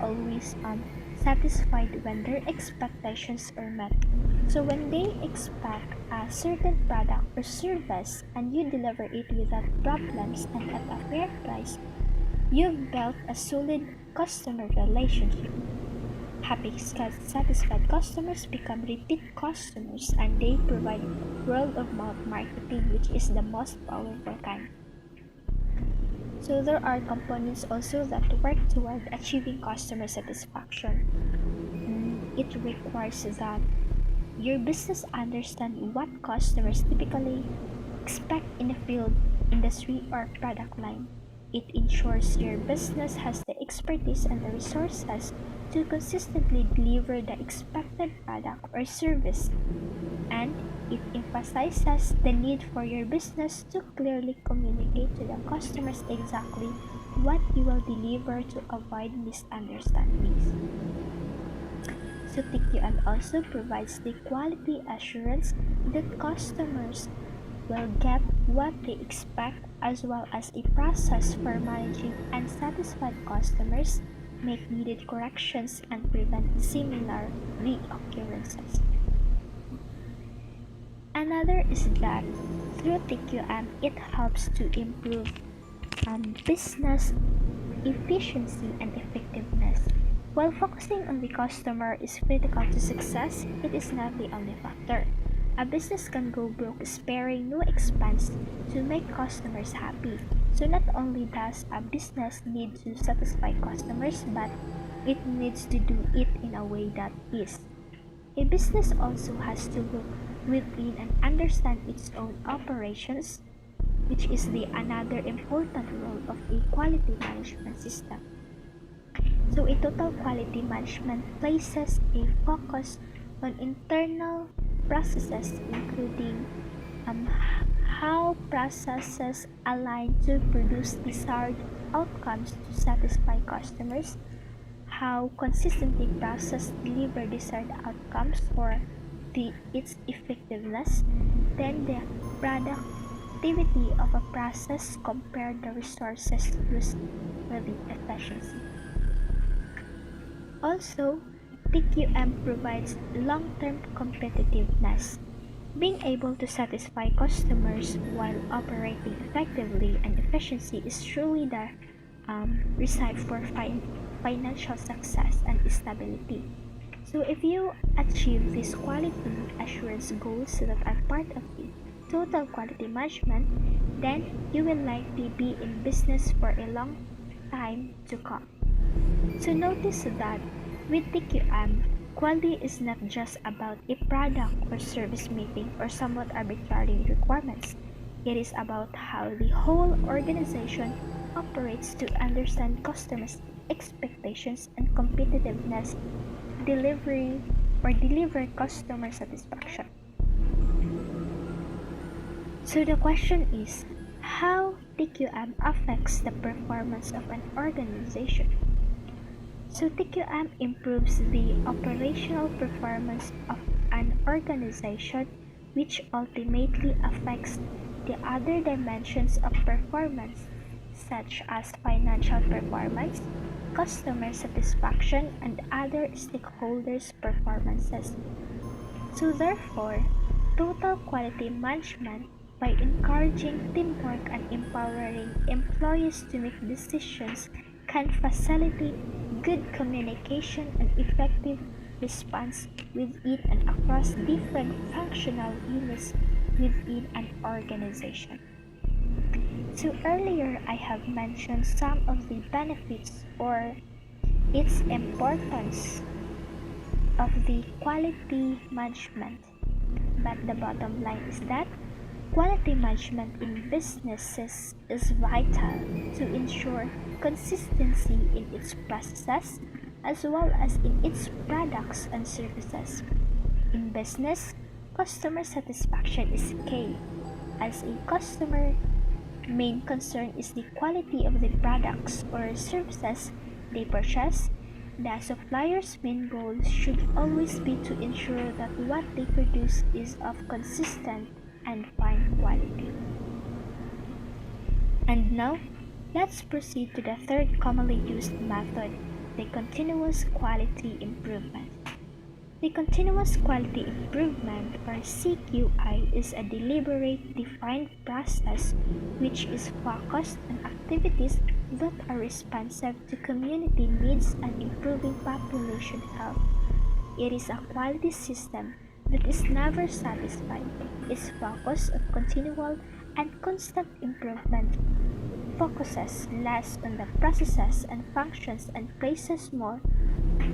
always satisfied when their expectations are met. So when they expect a certain product or service and you deliver it without problems and at a fair price, you've built a solid customer relationship. Happy, satisfied customers become repeat customers and they provide word of mouth marketing, which is the most powerful kind. So there are components also that work toward achieving customer satisfaction. It requires that your business understand what customers typically expect in a field, industry, or product line. It ensures your business has the expertise and the resources to consistently deliver the expected product or service, and it emphasizes the need for your business to clearly communicate to the customers exactly what you will deliver to avoid misunderstandings. So TQM also provides the quality assurance that customers will get what they expect, as well as a process for managing unsatisfied customers, make needed corrections, and prevent similar reoccurrences. Another is that through TQM, it helps to improve business efficiency and effectiveness. While focusing on the customer is critical to success, it is not the only factor. A business can go broke sparing no expense to make customers happy. So not only does a business need to satisfy customers, but it needs to do it in a way that is. A business also has to look within and understand its own operations, which is the another important role of a quality management system. So a total quality management places a focus on internal processes, including how processes align to produce desired outcomes to satisfy customers, how consistently process deliver desired outcomes for its effectiveness, then the productivity of a process compared the resources used with the efficiency. Also, TQM provides long-term competitiveness. Being able to satisfy customers while operating effectively and efficiency is truly the recipe for financial success and stability. So if you achieve these quality assurance goals that are part of the total quality management, then you will likely be in business for a long time to come. So notice that with TQM, quality is not just about a product or service meeting or somewhat arbitrary requirements. It is about how the whole organization operates to understand customers' expectations and competitiveness, delivery or deliver customer satisfaction. So the question is how TQM affects the performance of an organization. So TQM improves the operational performance of an organization, which ultimately affects the other dimensions of performance, such as financial performance, customer satisfaction, and other stakeholders' performances. So therefore, total quality management, by encouraging teamwork and empowering employees to make decisions, can facilitate good communication and effective response within and across different functional units within an organization. So earlier I have mentioned some of the benefits or its importance of the quality management. But the bottom line is that quality management in businesses is vital to ensure consistency in its processes as well as in its products and services. In business, customer satisfaction is key, as a customer main concern is the quality of the products or services they purchase. The supplier's main goal should always be to ensure that what they produce is of consistent and fine quality. And now, let's proceed to the third commonly used method, the continuous quality improvement. The continuous quality improvement or CQI is a deliberate defined process which is focused on activities that are responsive to community needs and improving population health. It is a quality system that is never satisfied. Its focus on continual and constant improvement focuses less on the processes and functions and places more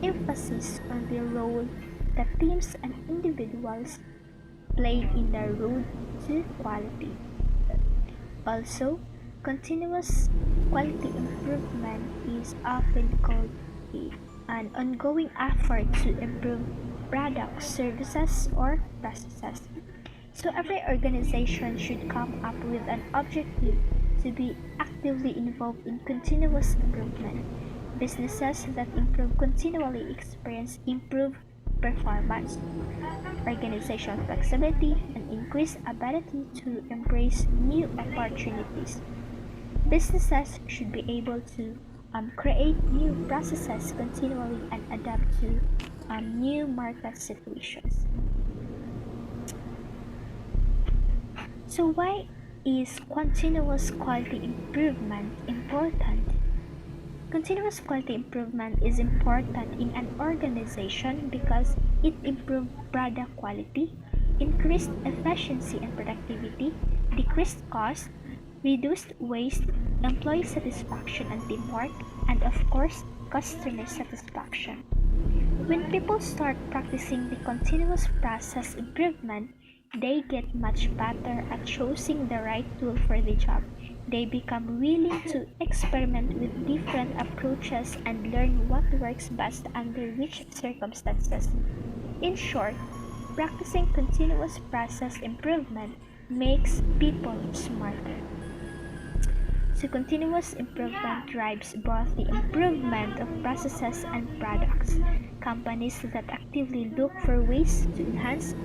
emphasis on the role that teams and individuals play in the road to quality. Also, continuous quality improvement is often called an ongoing effort to improve products, services, or processes. So every organization should come up with an objective to be actively involved in continuous improvement. Businesses that improve continually experience improved performance, organizational flexibility, and increased ability to embrace new opportunities. Businesses should be able to create new processes continually and adapt to new market situations. So, why is continuous quality improvement important? Continuous quality improvement is important in an organization because it improves product quality, increased efficiency and productivity, decreased cost, reduced waste, employee satisfaction and teamwork, and of course, customer satisfaction. When people start practicing the continuous process improvement, they get much better at choosing the right tool for the job. They become willing to experiment with different approaches and learn what works best under which circumstances. In short, practicing continuous process improvement makes people smarter. So continuous improvement drives both the improvement of processes and products. Companies that actively look for ways to enhance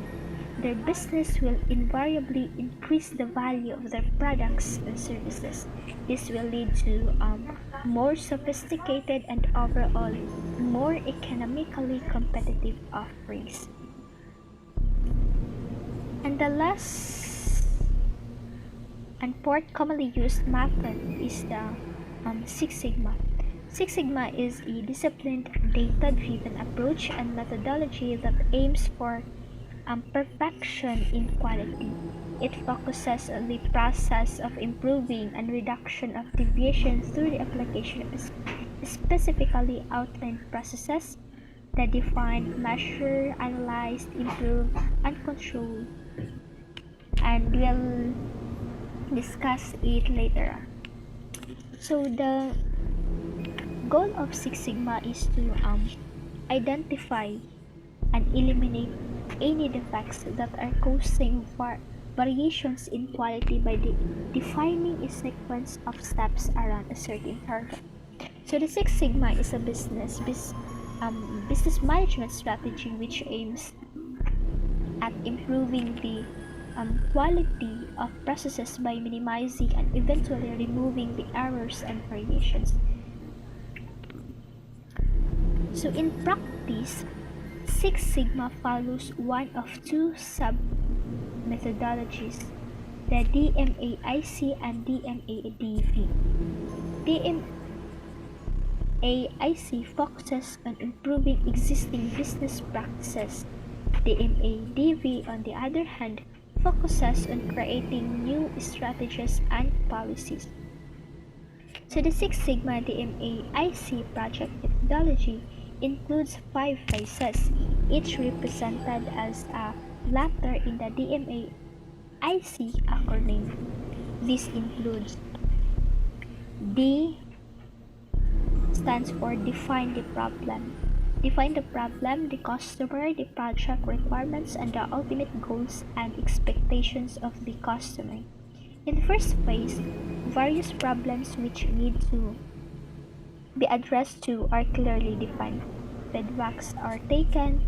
their business will invariably increase the value of their products and services. This will lead to more sophisticated and overall more economically competitive offerings. And the last and fourth commonly used method is the Six Sigma. Six Sigma is a disciplined, data-driven approach and methodology that aims for perfection in quality. It focuses on the process of improving and reduction of deviation through the application of specifically outlined processes that define, measure, analyze, improve, and control. And we'll discuss it later on. So the goal of Six Sigma is to identify and eliminate any defects that are causing variations in quality by defining a sequence of steps around a certain target. So the Six Sigma is a business management strategy which aims at improving the quality of processes by minimizing and eventually removing the errors and variations. So in practice, Six Sigma follows one of two sub-methodologies, the DMAIC and DMADV. DMAIC focuses on improving existing business practices. DMADV, on the other hand, focuses on creating new strategies and policies. So the Six Sigma DMAIC project methodology includes 5 phases, each represented as a letter in the DMAIC acronym. This includes D stands for define the problem. Define the problem, the customer, the project requirements, and the ultimate goals and expectations of the customer. In the first phase, various problems which need to be addressed to are clearly defined. Feedbacks are taken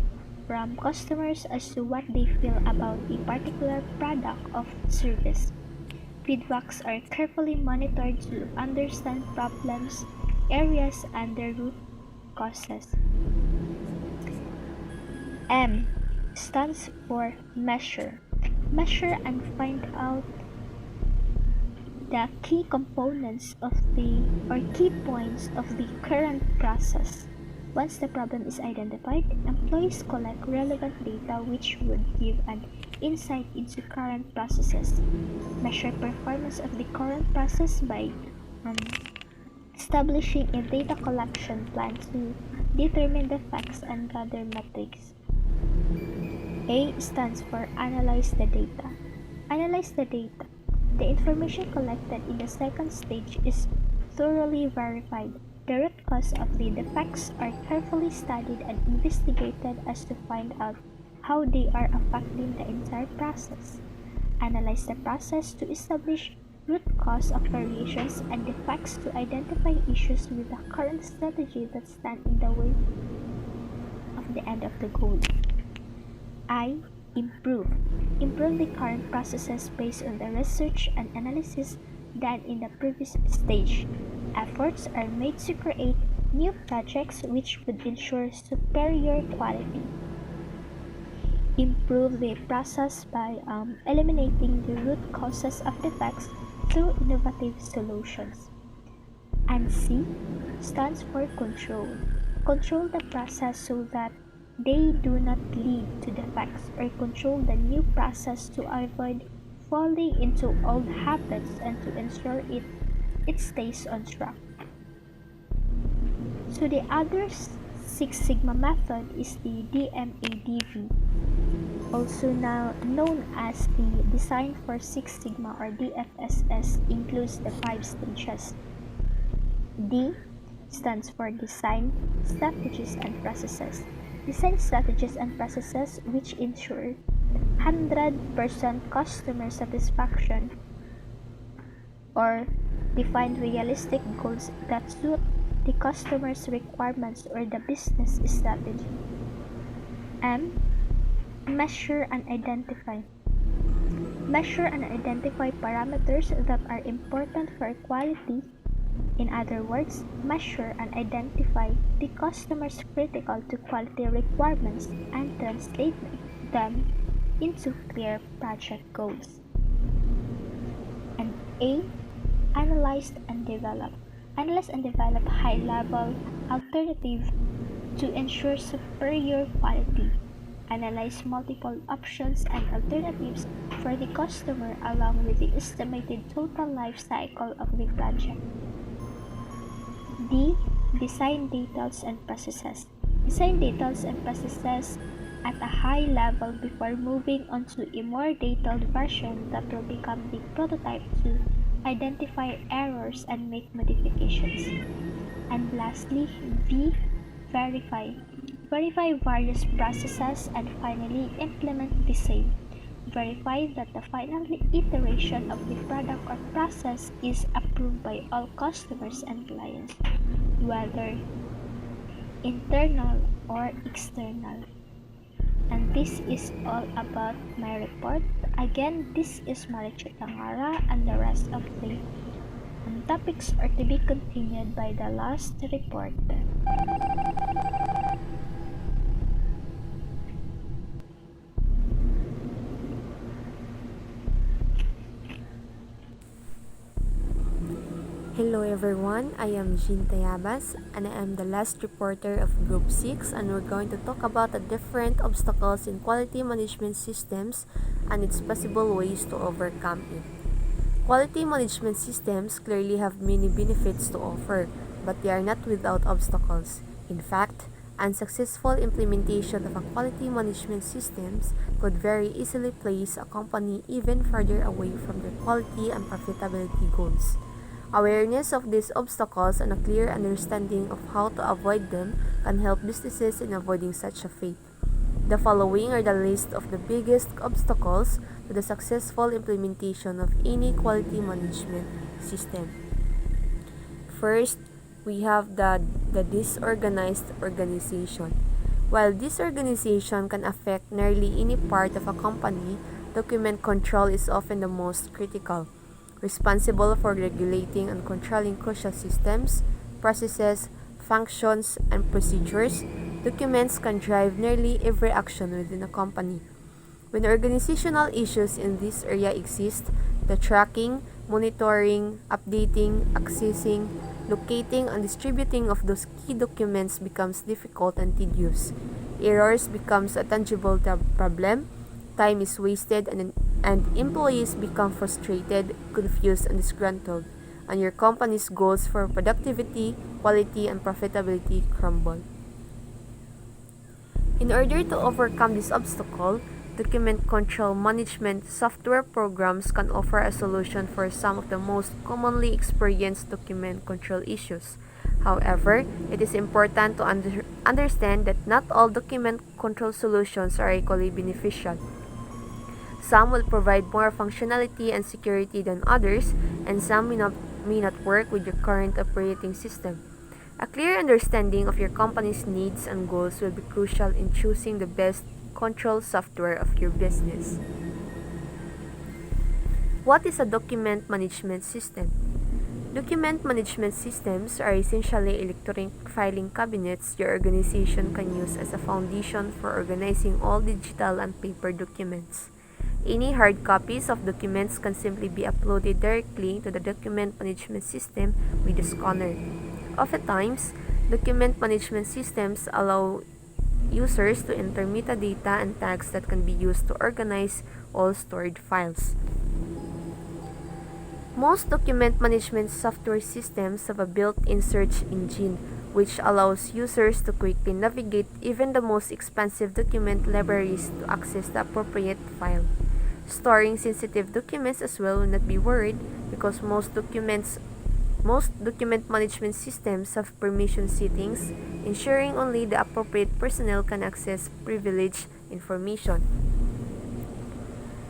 from customers as to what they feel about a particular product or service. Feedbacks are carefully monitored to understand problems, areas, and their root causes. M stands for measure. Measure and find out the key components of the or key points of the current process. Once the problem is identified, employees collect relevant data which would give an insight into current processes. Measure performance of the current process by establishing a data collection plan to determine the facts and gather metrics. A stands for analyze the data. Analyze the data. The information collected in the second stage is thoroughly verified. The root cause of the defects are carefully studied and investigated as to find out how they are affecting the entire process. Analyze the process to establish root cause of variations and defects to identify issues with the current strategy that stand in the way of the end of the goal. I. Improve. Improve the current processes based on the research and analysis done in the previous stage. Efforts are made to create new projects which would ensure superior quality. Improve the process by eliminating the root causes of defects through innovative solutions. And C stands for control. Control the process so that they do not lead to defects, or control the new process to avoid falling into old habits and to ensure it stays on track. So the other Six Sigma method is the DMADV, also now known as the Design for Six Sigma or DFSS, includes the 5 stages. D stands for Design, Strategies, and Processes. Design strategies and processes which ensure 100% customer satisfaction, or define realistic goals that suit the customer's requirements or the business strategy. M. Measure and identify. Measure and identify parameters that are important for quality. In other words, measure and identify the customer's critical to quality requirements and translate them into clear project goals. And A. Analyze and develop. Analyze and develop high-level alternatives to ensure superior quality. Analyze multiple options and alternatives for the customer along with the estimated total life cycle of the project. D. Design details and processes. Design details and processes at a high level before moving on to a more detailed version that will become the prototype to identify errors and make modifications. And lastly, V. Verify. Verify various processes and finally implement the same. Verify that the final iteration of the product or process is approved by all customers and clients, whether internal or external. And this is all about my report. Again, this is Marichu Tangara, and the rest of the topics are to be continued by the last report. Hello everyone, I am Jean Tayabas and I am the last reporter of Group 6, and we're going to talk about the different obstacles in quality management systems and its possible ways to overcome it. Quality management systems clearly have many benefits to offer, but they are not without obstacles. In fact, unsuccessful implementation of a quality management systems could very easily place a company even further away from their quality and profitability goals. Awareness of these obstacles and a clear understanding of how to avoid them can help businesses in avoiding such a fate. The following are the list of the biggest obstacles to the successful implementation of any quality management system. First, we have the disorganized organization. While disorganization can affect nearly any part of a company, document control is often the most critical. Responsible for regulating and controlling crucial systems, processes, functions, and procedures, documents can drive nearly every action within a company. When organizational issues in this area exist, the tracking, monitoring, updating, accessing, locating, and distributing of those key documents becomes difficult and tedious. Errors becomes a tangible problem, time is wasted, and employees become frustrated, confused, and disgruntled, and your company's goals for productivity, quality, and profitability crumble. In order to overcome this obstacle, document control management software programs can offer a solution for some of the most commonly experienced document control issues. However, it is important to understand that not all document control solutions are equally beneficial. Some will provide more functionality and security than others, and some may not work with your current operating system. A clear understanding of your company's needs and goals will be crucial in choosing the best control software of your business. What is a document management system? Document management systems are essentially electronic filing cabinets your organization can use as a foundation for organizing all digital and paper documents. Any hard copies of documents can simply be uploaded directly to the document management system with a scanner. Oftentimes, document management systems allow users to enter metadata and tags that can be used to organize all stored files. Most document management software systems have a built-in search engine, which allows users to quickly navigate even the most expensive document libraries to access the appropriate file. Storing sensitive documents as well will not be worried because most document management systems have permission settings, ensuring only the appropriate personnel can access privileged information.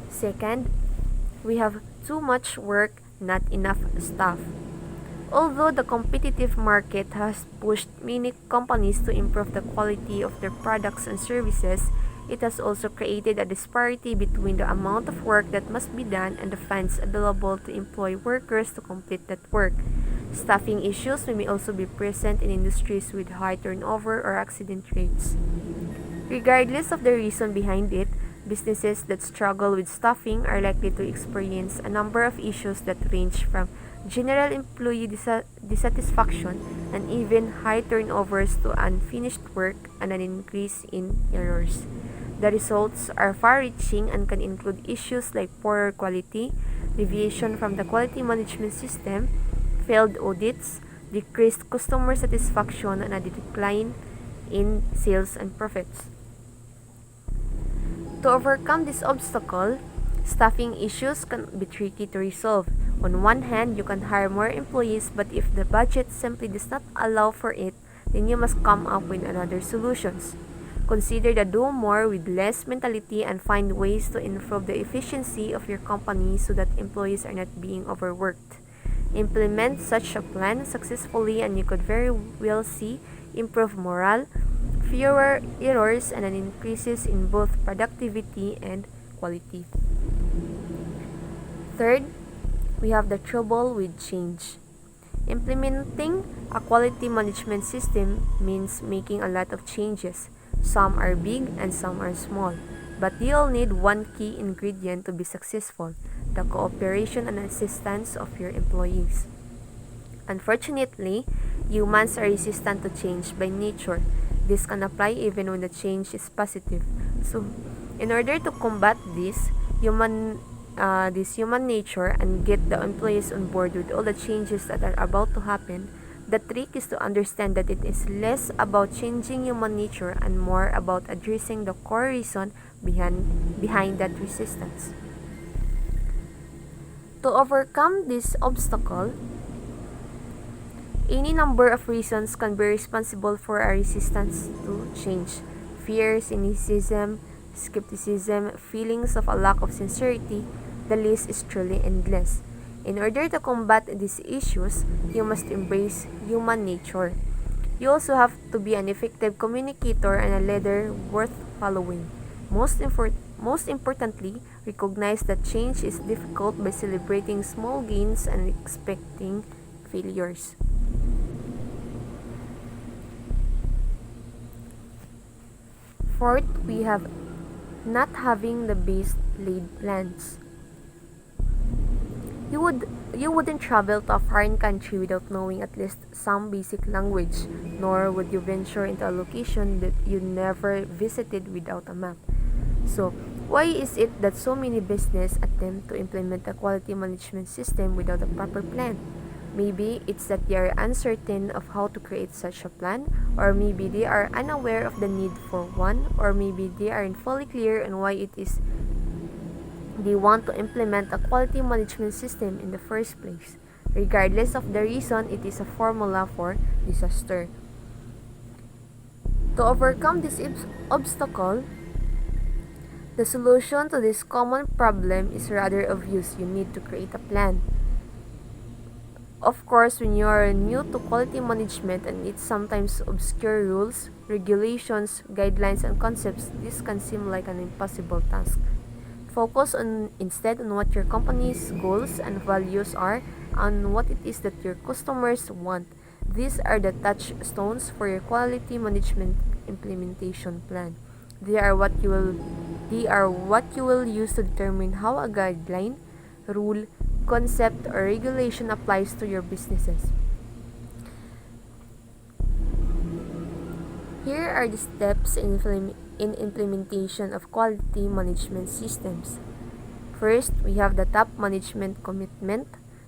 Second, we have too much work, not enough staff. Although the competitive market has pushed many companies to improve the quality of their products and services, it has also created a disparity between the amount of work that must be done and the funds available to employ workers to complete that work. Staffing issues may also be present in industries with high turnover or accident rates. Regardless of the reason behind it, businesses that struggle with staffing are likely to experience a number of issues that range from general employee dissatisfaction and even high turnovers to unfinished work and an increase in errors. The results are far-reaching and can include issues like poorer quality, deviation from the quality management system, failed audits, decreased customer satisfaction, and a decline in sales and profits. To overcome this obstacle, staffing issues can be tricky to resolve. On one hand, you can hire more employees, but if the budget simply does not allow for it, then you must come up with other solutions. Consider the do more with less mentality and find ways to improve the efficiency of your company so that employees are not being overworked. Implement such a plan successfully and you could very well see improved morale, fewer errors, and an increases in both productivity and quality. Third, we have the trouble with change. Implementing a quality management system means making a lot of changes. Some are big and some are small, but they all need one key ingredient to be successful: the cooperation and assistance of your employees. Unfortunately, humans are resistant to change by nature. This can apply even when the change is positive. So, in order to combat this human nature and get the employees on board with all the changes that are about to happen, the trick is to understand that it is less about changing human nature and more about addressing the core reason behind that resistance. To overcome this obstacle, any number of reasons can be responsible for a resistance to change. Fear, cynicism, skepticism, feelings of a lack of sincerity, the list is truly endless. In order to combat these issues, you must embrace human nature. You also have to be an effective communicator and a leader worth following. Most importantly, recognize that change is difficult by celebrating small gains and expecting failures. Fourth, we have not having the base laid plans. You wouldn't travel to a foreign country without knowing at least some basic language, nor would you venture into a location that you never visited without a map. So, why is it that so many businesses attempt to implement a quality management system without a proper plan? Maybe it's that they are uncertain of how to create such a plan, or maybe they are unaware of the need for one, or maybe they aren't fully clear on why it is they want to implement a quality management system in the first place. Regardless of the reason, it is a formula for disaster. To overcome this obstacle, the solution to this common problem is rather obvious. You need to create a plan. Of course, when you are new to quality management and it's sometimes obscure rules, regulations, guidelines, and concepts, this can seem like an impossible task. Focus instead on what your company's goals and values are, and what it is that your customers want. These are the touchstones for your quality management implementation plan. They are what you will use to determine how a guideline, rule, concept, or regulation applies to your businesses. Here are the steps in implementation of quality management systems. First, we have the top management commitment.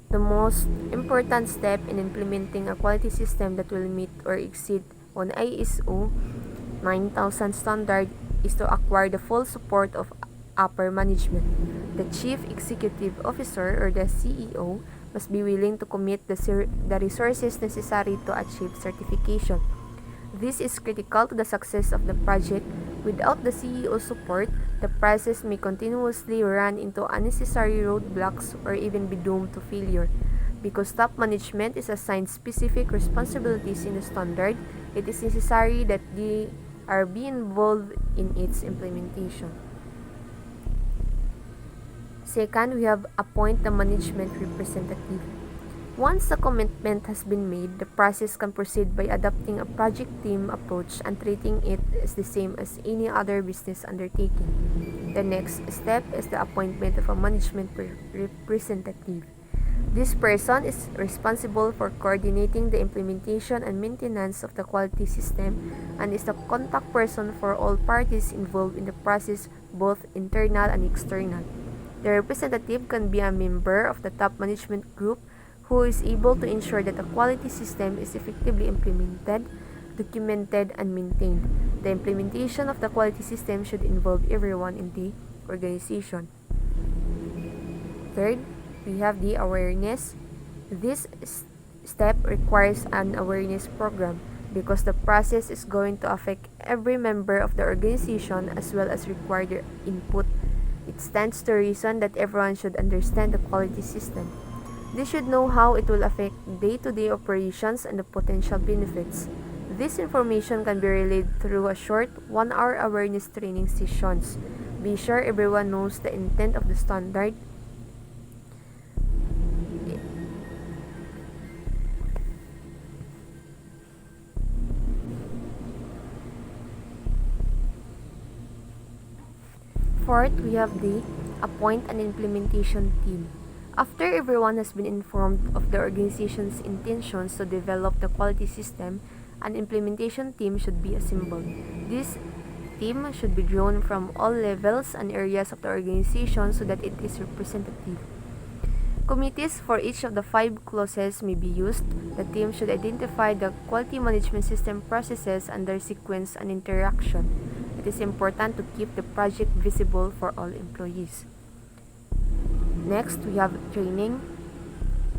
The most important step in implementing a quality system that will meet or exceed an ISO 9000 standard is to acquire the full support of upper management. The Chief Executive Officer or the CEO must be willing to commit the resources necessary to achieve certification. This is critical to the success of the project. Without the CEO's support, the process may continuously run into unnecessary roadblocks or even be doomed to failure. Because top management is assigned specific responsibilities in the standard, it is necessary that they be involved in its implementation. Second, we have appoint the management representative. Once the commitment has been made, the process can proceed by adopting a project team approach and treating it as the same as any other business undertaking. The next step is the appointment of a management representative. This person is responsible for coordinating the implementation and maintenance of the quality system and is the contact person for all parties involved in the process, both internal and external. The representative can be a member of the top management group who is able to ensure that a quality system is effectively implemented, documented, and maintained. The implementation of the quality system should involve everyone in the organization. Third, we have the awareness. This step requires an awareness program because the process is going to affect every member of the organization as well as require their input. It stands to reason that everyone should understand the quality system. They should know how it will affect day-to-day operations and the potential benefits. This information can be relayed through a short 1-hour awareness training sessions. Be sure everyone knows the intent of the standard. Fourth, we have the appoint an implementation team. After everyone has been informed of the organization's intentions to develop the quality system, an implementation team should be assembled. This team should be drawn from all levels and areas of the organization so that it is representative. Committees for each of the 5 clauses may be used. The team should identify the quality management system processes and their sequence and interaction. It is important to keep the project visible for all employees. Next, we have training.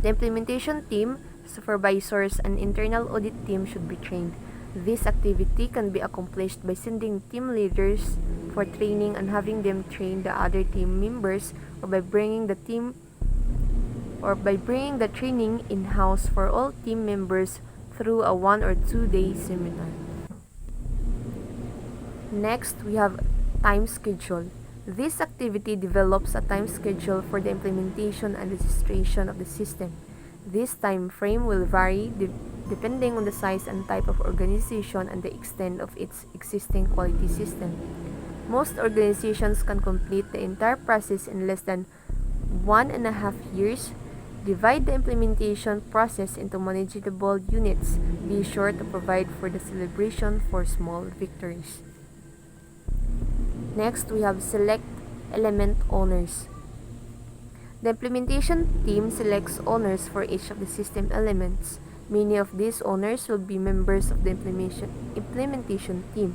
The implementation team, supervisors, and internal audit team should be trained. This activity can be accomplished by sending team leaders for training and having them train the other team members or by bringing the training in-house for all team members through a 1 or 2-day seminar. Next, we have time schedule. This activity develops a time schedule for the implementation and registration of the system. This time frame will vary depending on the size and type of organization and the extent of its existing quality system. Most organizations can complete the entire process in less than 1.5 years. Divide the implementation process into manageable units. Be sure to provide for the celebration for small victories. Next, we have select element owners. The implementation team selects owners for each of the system elements. Many of these owners will be members of the implementation team.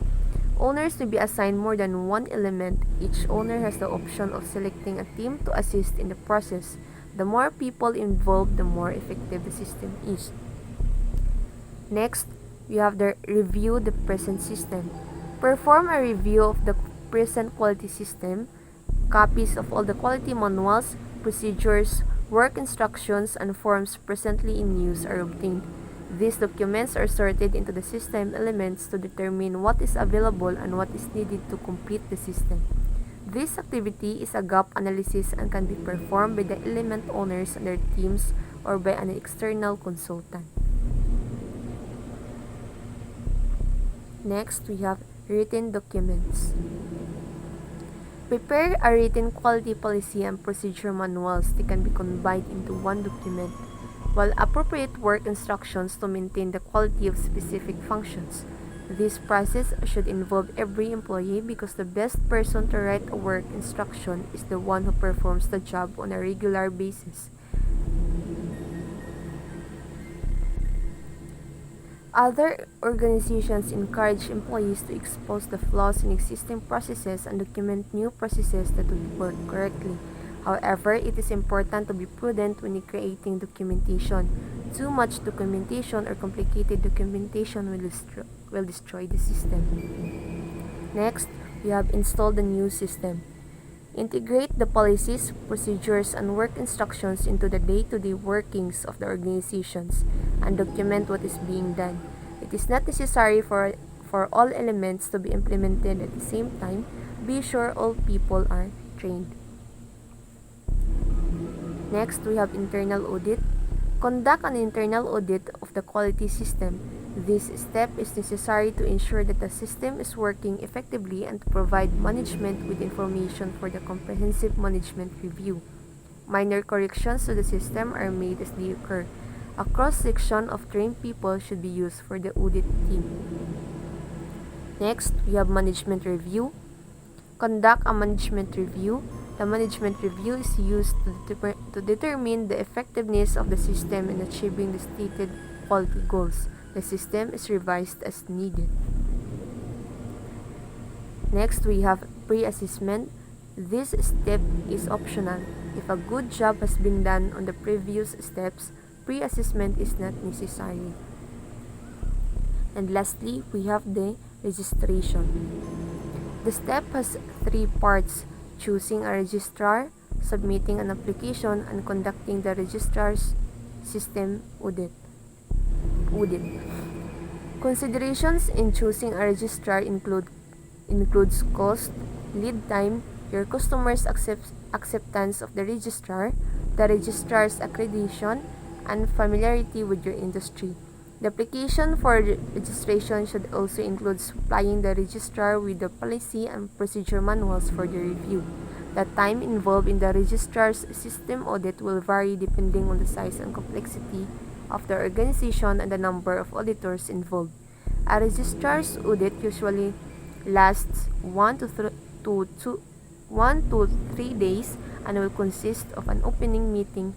Owners may be assigned more than one element. Each owner has the option of selecting a team to assist in the process. The more people involved, the more effective the system is. Next, we have the review the present system. Perform a review of the present quality system. Copies of all the quality manuals, procedures, work instructions, and forms presently in use are obtained. These documents are sorted into the system elements to determine what is available and what is needed to complete the system. This activity is a gap analysis and can be performed by the element owners and their teams or by an external consultant. Next, we have written documents. Prepare a written quality policy and procedure manuals that can be combined into one document, while appropriate work instructions to maintain the quality of specific functions. This process should involve every employee because the best person to write a work instruction is the one who performs the job on a regular basis. Other organizations encourage employees to expose the flaws in existing processes and document new processes that would work correctly. However, it is important to be prudent when creating documentation. Too much documentation or complicated documentation will destroy the system. Next, we have installed the new system. Integrate the policies, procedures, and work instructions into the day-to-day workings of the organizations and document what is being done. It is not necessary for all elements to be implemented at the same time. Be sure all people are trained. Next, we have internal audit. Conduct an internal audit of the quality system. This step is necessary to ensure that the system is working effectively and to provide management with information for the comprehensive management review. Minor corrections to the system are made as they occur. A cross-section of trained people should be used for the audit team. Next, we have management review. Conduct a management review. The management review is used to determine the effectiveness of the system in achieving the stated quality goals. The system is revised as needed. Next, we have pre-assessment. This step is optional. If a good job has been done on the previous steps, pre-assessment is not necessary. And lastly, we have the registration. The step has three parts: choosing a registrar, submitting an application, and conducting the registrar's system audit. Considerations in choosing a registrar includes cost, lead time, your customer's acceptance of the registrar's accreditation, and familiarity with your industry. The application for registration should also include supplying the registrar with the policy and procedure manuals for the review. The time involved in the registrar's system audit will vary depending on the size and complexity of the organization and the number of auditors involved. A registrar's audit usually lasts 1 to 3 days and will consist of an opening meeting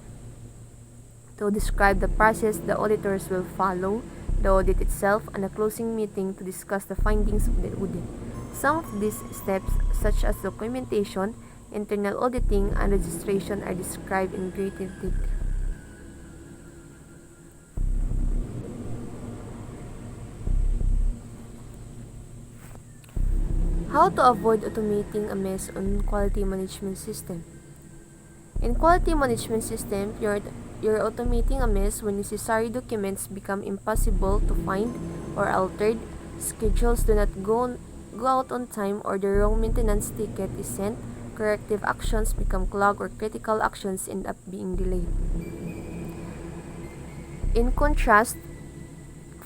to describe the process the auditors will follow, the audit itself, and a closing meeting to discuss the findings of the audit. Some of these steps, such as documentation, internal auditing, and registration, are described in greater detail. How to avoid automating a mess on quality management system. In quality management system, you're automating a mess when necessary documents become impossible to find or altered, schedules do not go out on time, or the wrong maintenance ticket is sent, corrective actions become clogged, or critical actions end up being delayed. In contrast,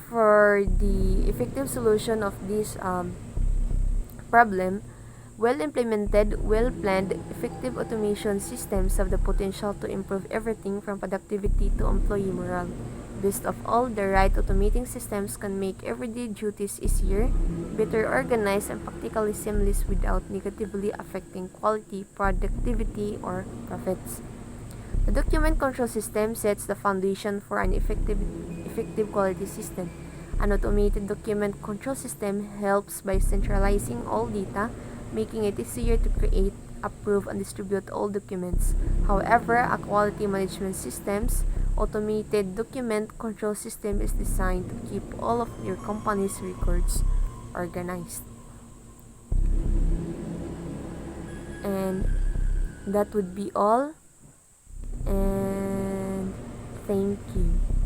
for the effective solution of this problem, well-implemented, well-planned, effective automation systems have the potential to improve everything from productivity to employee morale. Best of all, the right automating systems can make everyday duties easier, better organized, and practically seamless without negatively affecting quality, productivity, or profits. The document control system sets the foundation for an effective quality system. An automated document control system helps by centralizing all data, making it easier to create, approve, and distribute all documents. However, a quality management system's automated document control system is designed to keep all of your company's records organized. And that would be all. And thank you.